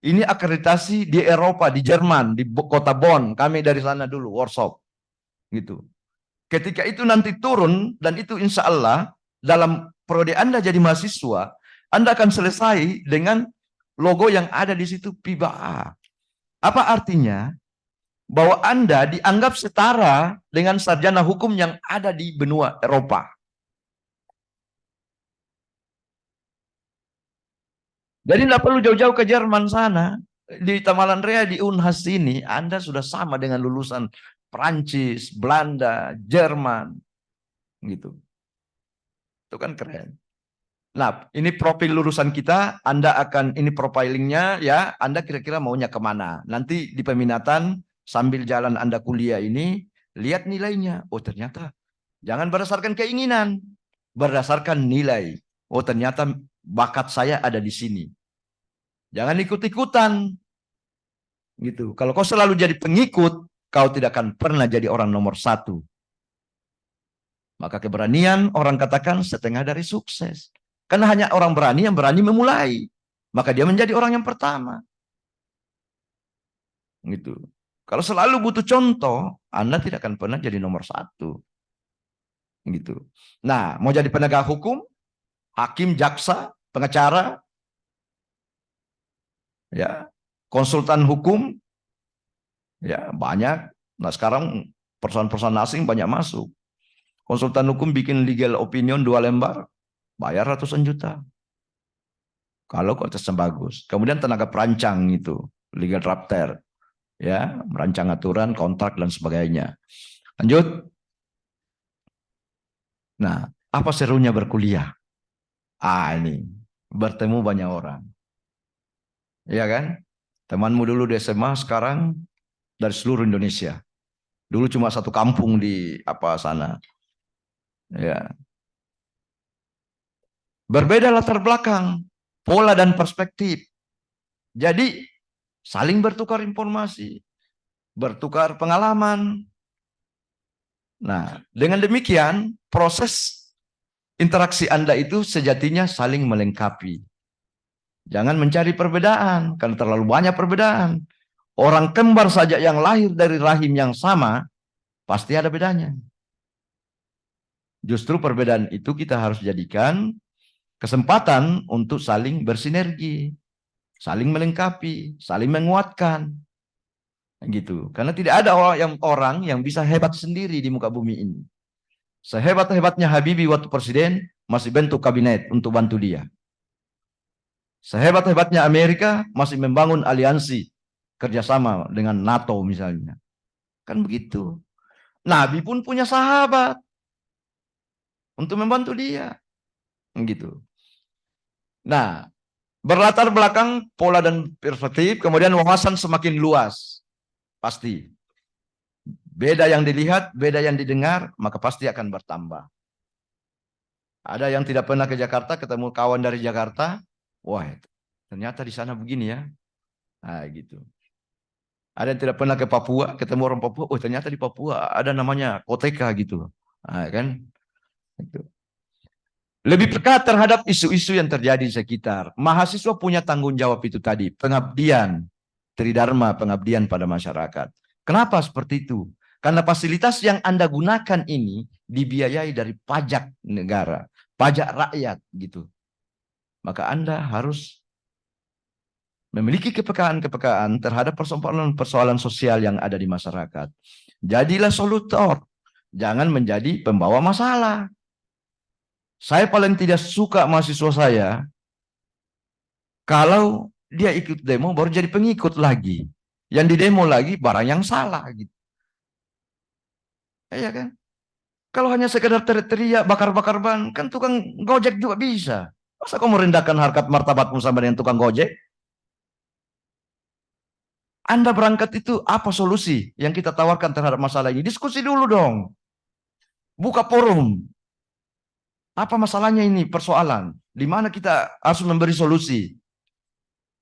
Ini akreditasi di Eropa, di Jerman, di kota Bonn. Kami dari sana dulu, workshop. Gitu. Ketika itu nanti turun, dan itu insya Allah, dalam prodi Anda jadi mahasiswa, Anda akan selesai dengan logo yang ada di situ PIBA A. Apa artinya? Bahwa Anda dianggap setara dengan sarjana hukum yang ada di benua Eropa. Jadi tidak perlu jauh-jauh ke Jerman sana. Di Tamalan Rea, di Unhas ini, Anda sudah sama dengan lulusan Prancis, Belanda, Jerman. Gitu. Itu kan keren. Nah, ini profil lulusan kita, Anda akan, ini profilingnya ya, Anda kira-kira maunya kemana. Nanti di peminatan, sambil jalan Anda kuliah ini, lihat nilainya. Oh ternyata, jangan berdasarkan keinginan, berdasarkan nilai. Oh ternyata bakat saya ada di sini. Jangan ikut-ikutan. Gitu. Kalau kau selalu jadi pengikut, kau tidak akan pernah jadi orang nomor 1. Maka keberanian orang katakan setengah dari sukses. Karena hanya orang berani yang berani memulai. Maka dia menjadi orang yang pertama. Gitu. Kalau selalu butuh contoh, Anda tidak akan pernah jadi nomor 1. Gitu. Nah, mau jadi penegak hukum, hakim, jaksa, pengacara, ya, konsultan hukum, ya banyak. Nah sekarang perusahaan-perusahaan asing banyak masuk. Konsultan hukum bikin legal opinion 2 lembar, bayar ratusan juta. Kalau kualitasnya bagus. Kemudian tenaga perancang itu, legal drafter, ya, merancang aturan, kontrak dan sebagainya. Lanjut. Nah, apa serunya berkuliah? Ini bertemu banyak orang. Iya kan? Temanmu dulu di SMA, sekarang dari seluruh Indonesia. Dulu cuma satu kampung di sana. Ya. Berbeda latar belakang. pola dan perspektif. Jadi saling bertukar informasi, bertukar pengalaman. Nah, dengan demikian proses interaksi Anda itu sejatinya saling melengkapi. Jangan mencari perbedaan, karena terlalu banyak perbedaan. Orang kembar saja yang lahir dari rahim yang sama, pasti ada bedanya. Justru perbedaan itu kita harus jadikan kesempatan untuk saling bersinergi, saling melengkapi, saling menguatkan. Gitu. Karena tidak ada orang yang bisa hebat sendiri di muka bumi ini. Sehebat-hebatnya Habibie waktu presiden, masih bentuk kabinet untuk bantu dia. Sehebat-hebatnya Amerika, masih membangun aliansi kerjasama dengan NATO misalnya. Kan begitu. Nabi pun punya sahabat untuk membantu dia. Gitu. Nah, berlatar belakang pola dan perspektif, kemudian wawasan semakin luas. Pasti. Beda yang dilihat, beda yang didengar, maka pasti akan bertambah. Ada yang tidak pernah ke Jakarta, ketemu kawan dari Jakarta, wah ternyata di sana begini ya. Nah, gitu. Ada yang tidak pernah ke Papua, ketemu orang Papua, oh ternyata di Papua ada namanya koteka gitu. Nah, kan? Gitu. Lebih peka terhadap isu-isu yang terjadi di sekitar. Mahasiswa punya tanggung jawab itu tadi, pengabdian, tridharma, pengabdian pada masyarakat. Kenapa seperti itu? Karena fasilitas yang Anda gunakan ini dibiayai dari pajak negara, pajak rakyat gitu. Maka Anda harus memiliki kepekaan-kepekaan terhadap persoalan-persoalan sosial yang ada di masyarakat. Jadilah solutor, jangan menjadi pembawa masalah. Saya paling tidak suka mahasiswa saya kalau dia ikut demo baru jadi pengikut lagi. Yang di demo lagi barang yang salah gitu. Iya kan? Kalau hanya sekedar teriak bakar-bakar ban, kan tukang gojek juga bisa. Masa kau merendahkan harkat martabatmu sama dengan tukang gojek? Anda berangkat itu apa solusi yang kita tawarkan terhadap masalah ini? Diskusi dulu dong. Buka forum. Apa masalahnya ini? Persoalan. Di mana kita harus memberi solusi?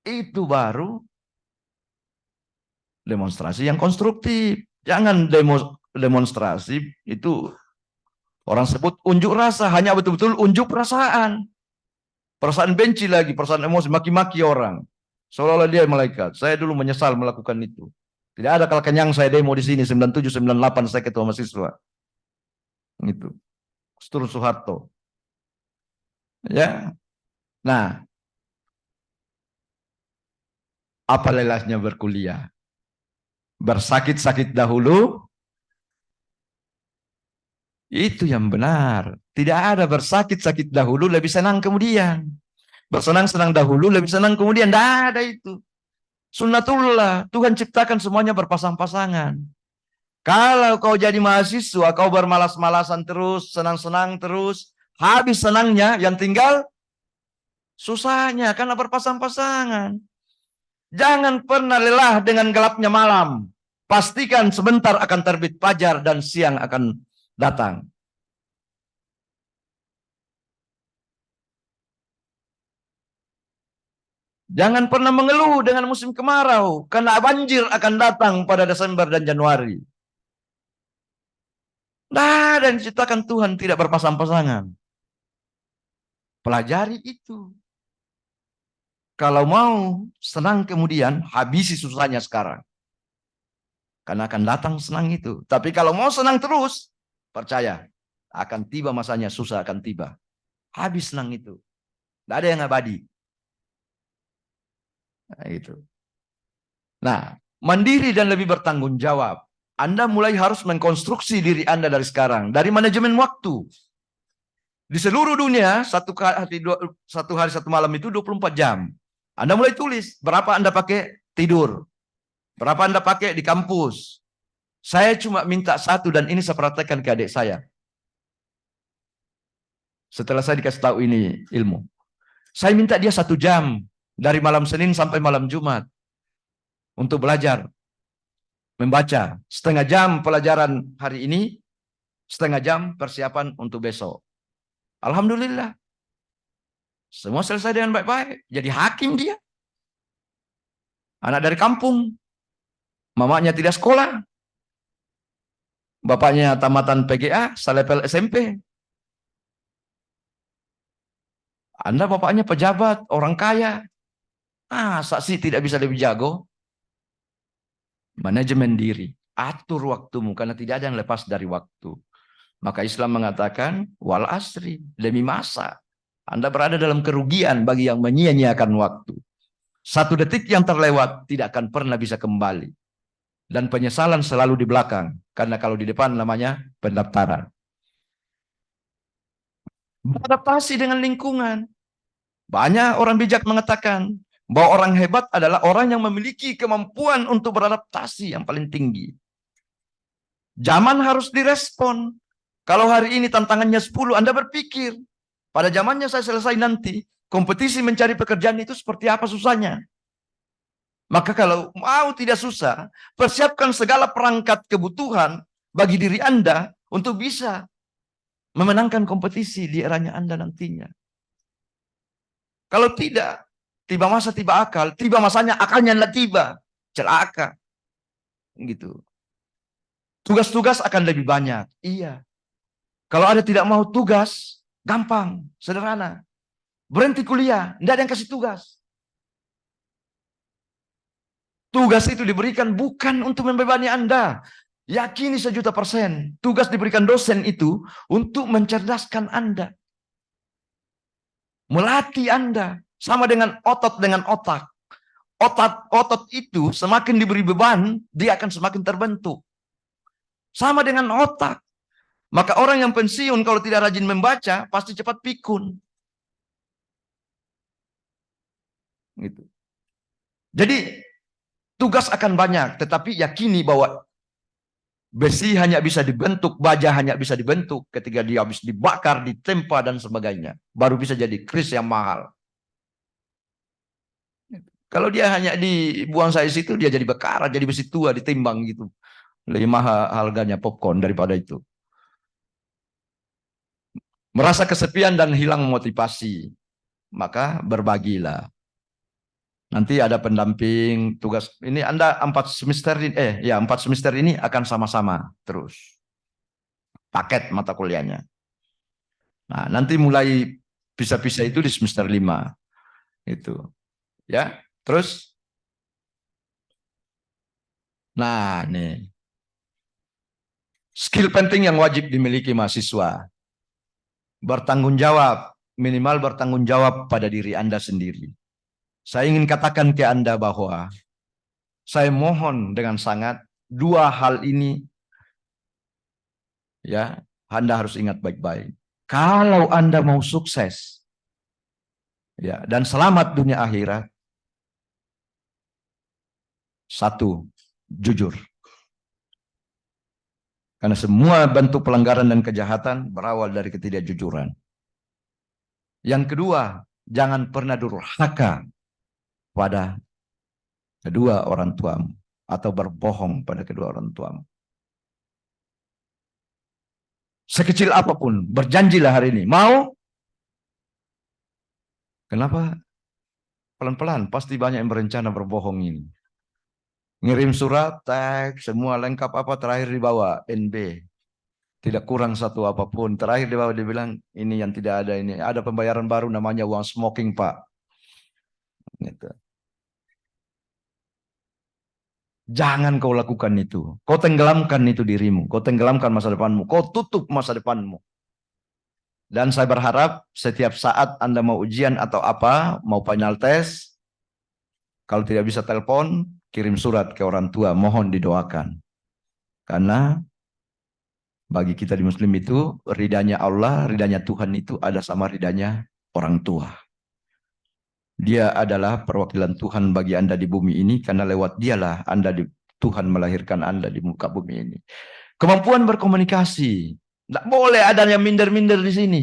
Itu baru demonstrasi yang konstruktif. Jangan demonstrasi itu orang sebut unjuk rasa. Hanya betul-betul unjuk perasaan. Perasaan benci lagi, perasaan emosi, maki-maki orang. Seolah-olah dia malaikat. Saya dulu menyesal melakukan itu. Tidak ada kala kenyang saya demo di sini 97 98 saya ketua mahasiswa. Itu. Seterus Soeharto. Ya. Nah, apa lelahnya berkuliah? Bersakit-sakit dahulu, itu yang benar. Tidak ada bersakit-sakit dahulu lebih senang kemudian. Bersenang-senang dahulu lebih senang kemudian. Tidak ada itu. Sunnatullah. Tuhan ciptakan semuanya berpasang-pasangan. Kalau kau jadi mahasiswa, kau bermalas-malasan terus, senang-senang terus, habis senangnya, yang tinggal susahnya karena berpasang-pasangan. Jangan pernah lelah dengan gelapnya malam. Pastikan sebentar akan terbit fajar dan siang akan datang. Jangan pernah mengeluh dengan musim kemarau, karena banjir akan datang pada Desember dan Januari. Nah, dan diciptakan Tuhan tidak berpasang-pasangan. Pelajari itu. Kalau mau senang kemudian, habisi susahnya sekarang. Karena akan datang senang itu. Tapi kalau mau senang terus, percaya, akan tiba masanya susah akan tiba. Habis senang itu. Tidak ada yang abadi. Nah, itu. Nah, mandiri dan lebih bertanggung jawab. Anda mulai harus mengkonstruksi diri Anda dari sekarang. Dari manajemen waktu. Di seluruh dunia, satu hari satu malam itu 24 jam. Anda mulai tulis berapa Anda pakai tidur. Berapa Anda pakai di kampus. Saya cuma minta satu dan ini saya praktekkan ke adik saya. Setelah saya dikasih tahu ini ilmu. Saya minta dia 1 jam. Dari malam Senin sampai malam Jumat. Untuk belajar. Membaca. 1/2 jam pelajaran hari ini. 1/2 jam persiapan untuk besok. Alhamdulillah. Semua selesai dengan baik-baik. Jadi hakim dia. Anak dari kampung. Mamanya tidak sekolah. Bapaknya tamatan PGA, salepel SMP. Anda bapaknya pejabat, orang kaya. Saksi tidak bisa lebih jago. Manajemen diri. Atur waktumu karena tidak ada yang lepas dari waktu. Maka Islam mengatakan wal asri, demi masa. Anda berada dalam kerugian bagi yang menyia-nyiakan waktu. 1 detik yang terlewat tidak akan pernah bisa kembali. Dan penyesalan selalu di belakang. Karena kalau di depan namanya pendaftaran. Beradaptasi dengan lingkungan. Banyak orang bijak mengatakan bahwa orang hebat adalah orang yang memiliki kemampuan untuk beradaptasi yang paling tinggi. Zaman harus direspon. Kalau hari ini tantangannya 10, Anda berpikir, pada zamannya saya selesai nanti, kompetisi mencari pekerjaan itu seperti apa susahnya. Maka kalau mau tidak susah, persiapkan segala perangkat kebutuhan bagi diri Anda untuk bisa memenangkan kompetisi di eranya Anda nantinya. Kalau tidak, tiba masa tiba akal, tiba masanya akalnya tidak tiba, celaka. Gitu. Tugas-tugas akan lebih banyak. Iya. Kalau ada tidak mau tugas, gampang, sederhana. Berhenti kuliah, tidak ada yang kasih tugas. Tugas itu diberikan bukan untuk membebani Anda. Yakini 1.000.000%. Tugas diberikan dosen itu untuk mencerdaskan Anda. Melatih Anda. Sama dengan otot dengan otak. Otot itu semakin diberi beban, dia akan semakin terbentuk. Sama dengan otak. Maka orang yang pensiun kalau tidak rajin membaca, pasti cepat pikun. Gitu. Jadi, tugas akan banyak, tetapi yakini bahwa besi hanya bisa dibentuk, baja hanya bisa dibentuk ketika dia habis dibakar, ditempa, dan sebagainya. Baru bisa jadi keris yang mahal. Kalau dia hanya dibuang saya situ, dia jadi bekarat, jadi besi tua, ditimbang gitu. Lebih mahal harganya popcorn daripada itu. Merasa kesepian dan hilang motivasi, maka berbagilah. Nanti ada pendamping tugas. Ini Anda 4 semester ini akan sama-sama terus. Paket mata kuliahnya. Nah, nanti mulai pisah-pisah itu di semester 5. Itu. Ya, terus. Nah, nih. Skill penting yang wajib dimiliki mahasiswa. Bertanggung jawab, minimal bertanggung jawab pada diri Anda sendiri. Saya ingin katakan ke Anda bahwa saya mohon dengan sangat 2 hal ini ya, Anda harus ingat baik-baik. Kalau Anda mau sukses ya dan selamat dunia akhirat, 1, jujur. Karena semua bentuk pelanggaran dan kejahatan berawal dari ketidakjujuran. Yang kedua, jangan pernah durhaka pada kedua orang tuamu atau berbohong pada kedua orang tuamu. Sekecil apapun, berjanjilah hari ini. Mau? Kenapa? Pelan-pelan, pasti banyak yang berencana berbohong ini. Ngirim surat, tag, semua lengkap apa, terakhir dibawa NB. Tidak kurang satu apapun. Terakhir dibawa dia bilang, ini yang tidak ada ini. Ada pembayaran baru namanya uang smoking, Pak. Gitu. Jangan kau lakukan itu. Kau tenggelamkan itu dirimu. Kau tenggelamkan masa depanmu. Kau tutup masa depanmu. Dan saya berharap setiap saat Anda mau ujian atau apa, mau final test, kalau tidak bisa telepon, kirim surat ke orang tua, mohon didoakan. Karena bagi kita di Muslim itu, ridhanya Allah, ridhanya Tuhan itu ada sama ridhanya orang tua. Dia adalah perwakilan Tuhan bagi Anda di bumi ini, karena lewat dialah Tuhan melahirkan Anda di muka bumi ini. Kemampuan berkomunikasi. Tidak boleh ada yang minder-minder di sini.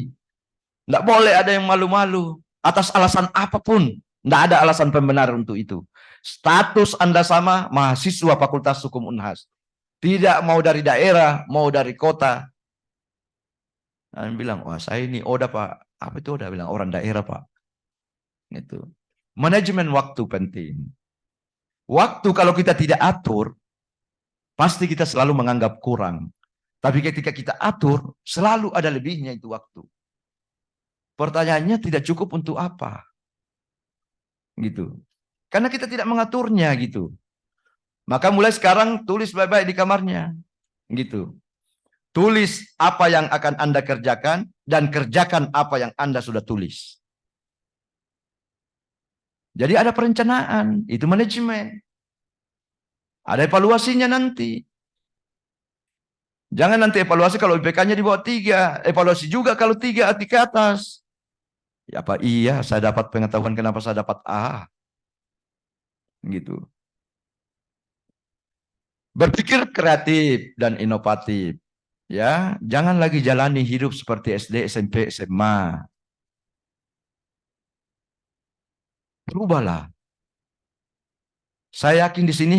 Tidak boleh ada yang malu-malu. Atas alasan apapun. Tidak ada alasan pembenar untuk itu. Status Anda sama mahasiswa Fakultas Hukum Unhas. Tidak mau dari daerah, mau dari kota. Dan bilang, wah saya ini Oda Pak. Apa itu Oda? Bilang, orang daerah Pak. Itu. Manajemen waktu penting. Waktu kalau kita tidak atur, pasti kita selalu menganggap kurang. Tapi ketika kita atur, selalu ada lebihnya itu waktu. Pertanyaannya tidak cukup untuk apa? Gitu. Karena kita tidak mengaturnya gitu. Maka mulai sekarang tulis baik-baik di kamarnya. Gitu. Tulis apa yang akan Anda kerjakan dan kerjakan apa yang Anda sudah tulis. Jadi ada perencanaan, itu manajemen. Ada evaluasinya nanti. Jangan nanti evaluasi kalau IPK-nya di bawah 3. Evaluasi juga kalau 3 ke atas. Ya apa iya saya dapat pengetahuan kenapa saya dapat A. Gitu. Berpikir kreatif dan inovatif. Ya, jangan lagi jalani hidup seperti SD, SMP, SMA. Berubahlah. Saya yakin di sini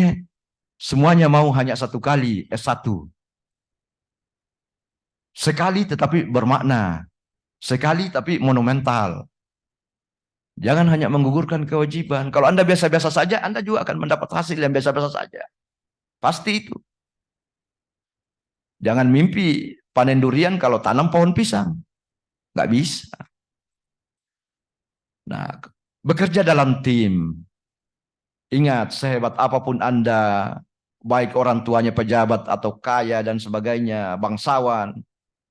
semuanya mau hanya satu kali S1. Sekali tetapi bermakna. Sekali tapi monumental. Jangan hanya menggugurkan kewajiban. Kalau Anda biasa-biasa saja, Anda juga akan mendapat hasil yang biasa-biasa saja. Pasti itu. Jangan mimpi panen durian kalau tanam pohon pisang. Nggak bisa. Nah, bekerja dalam tim. Ingat, sehebat apapun Anda, baik orang tuanya pejabat atau kaya dan sebagainya, bangsawan,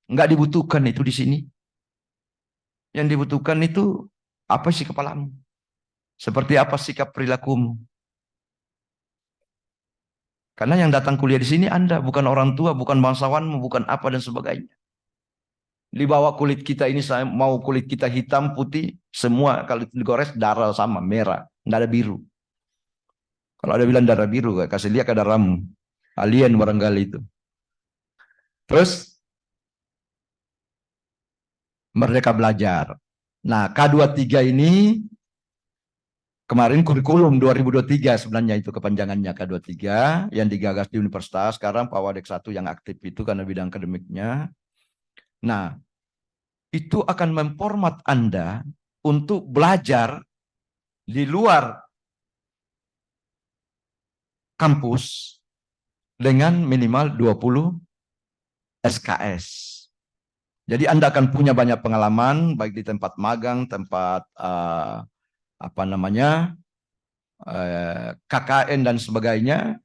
nggak dibutuhkan itu di sini. Yang dibutuhkan itu apa sih kepalamu? Seperti apa sikap perilakumu? Karena yang datang kuliah di sini Anda, bukan orang tua, bukan bangsawanmu, bukan apa dan sebagainya. Di bawah kulit kita ini, saya mau kulit kita hitam, putih, semua kalau digores darah sama, merah, nggak ada biru. Kalau ada bilang darah biru, kasih lihat ke darahmu. Alien barangkali itu. Terus, merdeka belajar. Nah, K23 ini, kemarin kurikulum 2023 sebenarnya itu kepanjangannya K23, yang digagas di universitas, sekarang Pak Wadek 1 yang aktif itu karena bidang akademiknya. Nah, itu akan memformat Anda untuk belajar di luar kampus dengan minimal 20 SKS. Jadi Anda akan punya banyak pengalaman baik di tempat magang, tempat KKN dan sebagainya,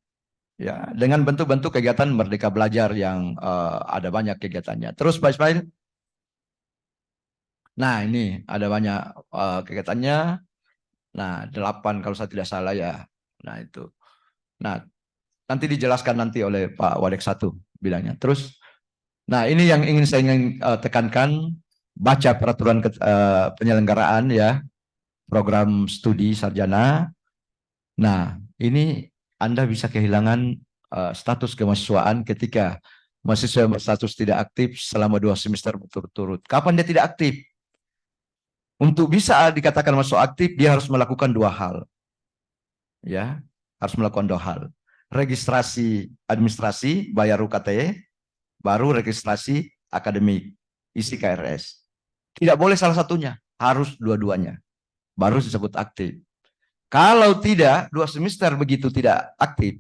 ya, dengan bentuk-bentuk kegiatan Merdeka Belajar yang ada banyak kegiatannya. Terus Pak Ismail, nah ini ada banyak kegiatannya. Nah 8 kalau saya tidak salah ya. Nah itu. Nah nanti dijelaskan nanti oleh Pak Wadek 1 bilangnya. Terus, nah ini yang ingin saya tekankan, baca peraturan penyelenggaraan ya, program studi sarjana. Nah ini Anda bisa kehilangan status kemahasiswaan ketika mahasiswa berstatus tidak aktif selama 2 semester berturut-turut. Kapan dia tidak aktif? Untuk bisa dikatakan masuk aktif, dia harus melakukan 2 hal. Ya, harus melakukan 2 hal. Registrasi administrasi, bayar UKT, baru registrasi akademik, isi KRS. Tidak boleh salah satunya, harus dua-duanya. Baru disebut aktif. Kalau tidak, 2 semester begitu tidak aktif,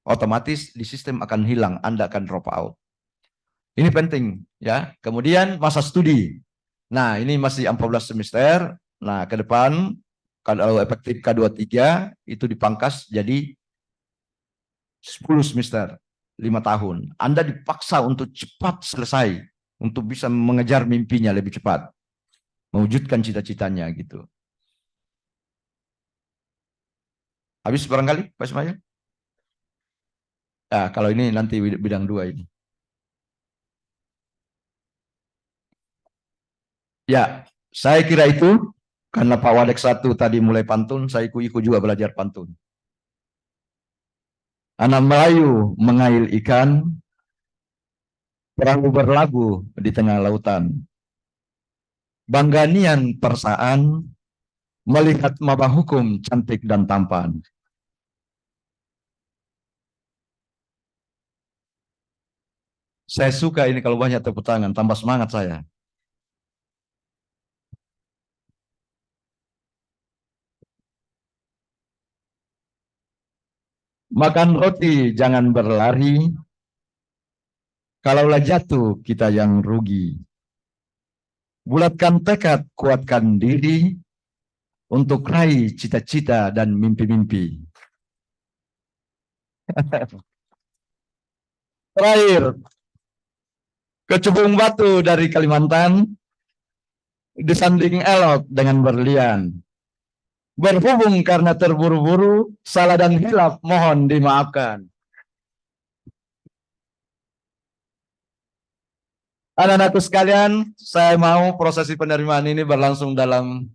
otomatis di sistem akan hilang, Anda akan drop out. Ini penting ya. Kemudian masa studi. Nah, ini masih 14 semester. Nah, ke depan kalau efektif K23 itu dipangkas jadi 10 semester, 5 tahun. Anda dipaksa untuk cepat selesai, untuk bisa mengejar mimpinya lebih cepat, mewujudkan cita-citanya gitu. Habis barangkali, Pak Ismail? Nah, kalau ini nanti bidang 2 ini. Ya, saya kira itu, karena Pak Wadek 1 tadi mulai pantun, saya ikut juga belajar pantun. Anak Melayu mengail ikan, perahu berlabuh di tengah lautan. Bangganian persaan, melihat maba hukum cantik dan tampan. Saya suka ini kalau banyak tepuk tangan, tambah semangat saya. Makan roti jangan berlari, kalaulah jatuh kita yang rugi. Bulatkan tekad, kuatkan diri untuk raih cita-cita dan mimpi-mimpi. Terakhir, kecubung batu dari Kalimantan disanding elok dengan berlian. Berhubung karena terburu-buru, salah dan hilaf mohon dimaafkan. Anak-anakku sekalian, saya mau prosesi penerimaan ini berlangsung dalam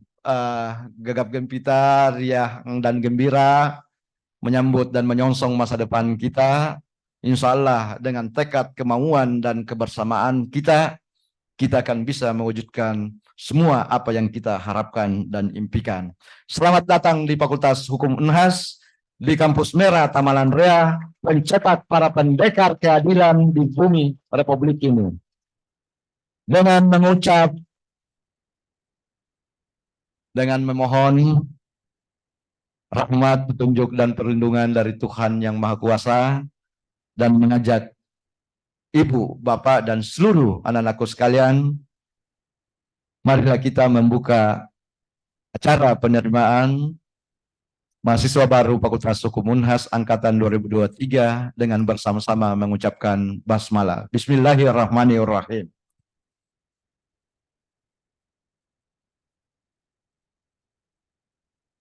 gegap gempita, riang dan gembira, menyambut dan menyongsong masa depan kita. Insya Allah dengan tekad, kemauan, dan kebersamaan kita akan bisa mewujudkan semua apa yang kita harapkan dan impikan. Selamat datang di Fakultas Hukum Unhas, di Kampus Merah Tamalan Rea, pencetak para pendekar keadilan di bumi Republik ini. Dengan mengucap, dengan memohon rahmat, petunjuk, dan perlindungan dari Tuhan Yang Maha Kuasa, dan mengajak Ibu, Bapak, dan seluruh anak-anakku sekalian, marilah kita membuka acara penerimaan mahasiswa baru Fakultas Hukum Unhas Angkatan 2023 dengan bersama-sama mengucapkan basmalah. Bismillahirrahmanirrahim.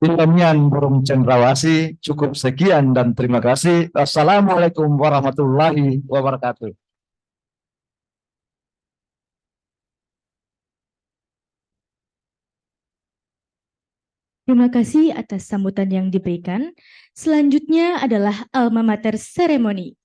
Ilmian burung cendrawasih, cukup sekian dan terima kasih. Assalamualaikum warahmatullahi wabarakatuh. Terima kasih atas sambutan yang diberikan. Selanjutnya adalah Alma Mater Ceremony.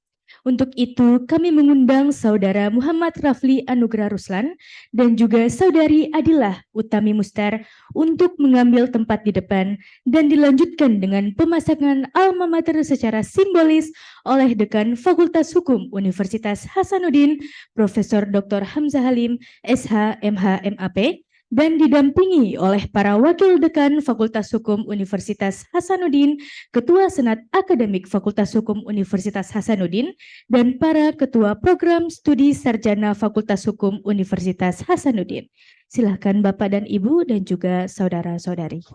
Untuk itu kami mengundang Saudara Muhammad Rafli Anugrah Ruslan dan juga Saudari Adilah Utami Mustar untuk mengambil tempat di depan dan dilanjutkan dengan pemasangan Alma Mater secara simbolis oleh Dekan Fakultas Hukum Universitas Hasanuddin, Profesor Dr. Hamzah Halim, SH, MH, MAP, dan didampingi oleh para Wakil Dekan Fakultas Hukum Universitas Hasanuddin, Ketua Senat Akademik Fakultas Hukum Universitas Hasanuddin, dan para Ketua Program Studi Sarjana Fakultas Hukum Universitas Hasanuddin. Silakan Bapak dan Ibu dan juga saudara-saudari.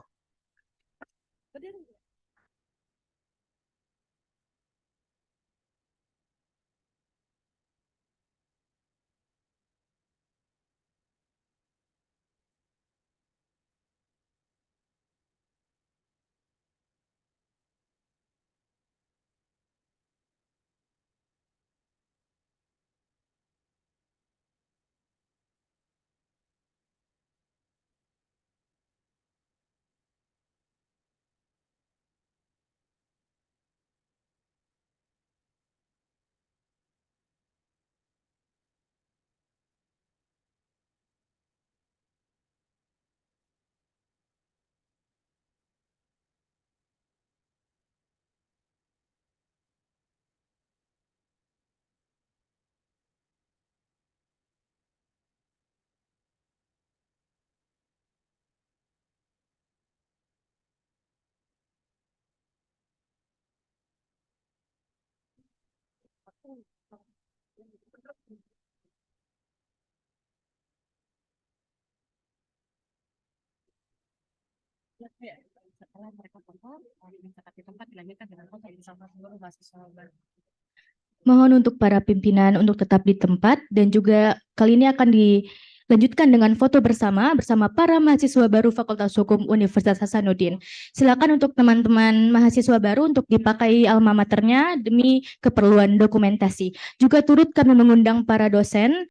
Mohon untuk para pimpinan untuk tetap di tempat dan juga kali ini akan dilanjutkan dengan foto bersama para mahasiswa baru Fakultas Hukum Universitas Hasanuddin. Silakan untuk teman-teman mahasiswa baru untuk dipakai alma maternya demi keperluan dokumentasi. Juga turut kami mengundang para dosen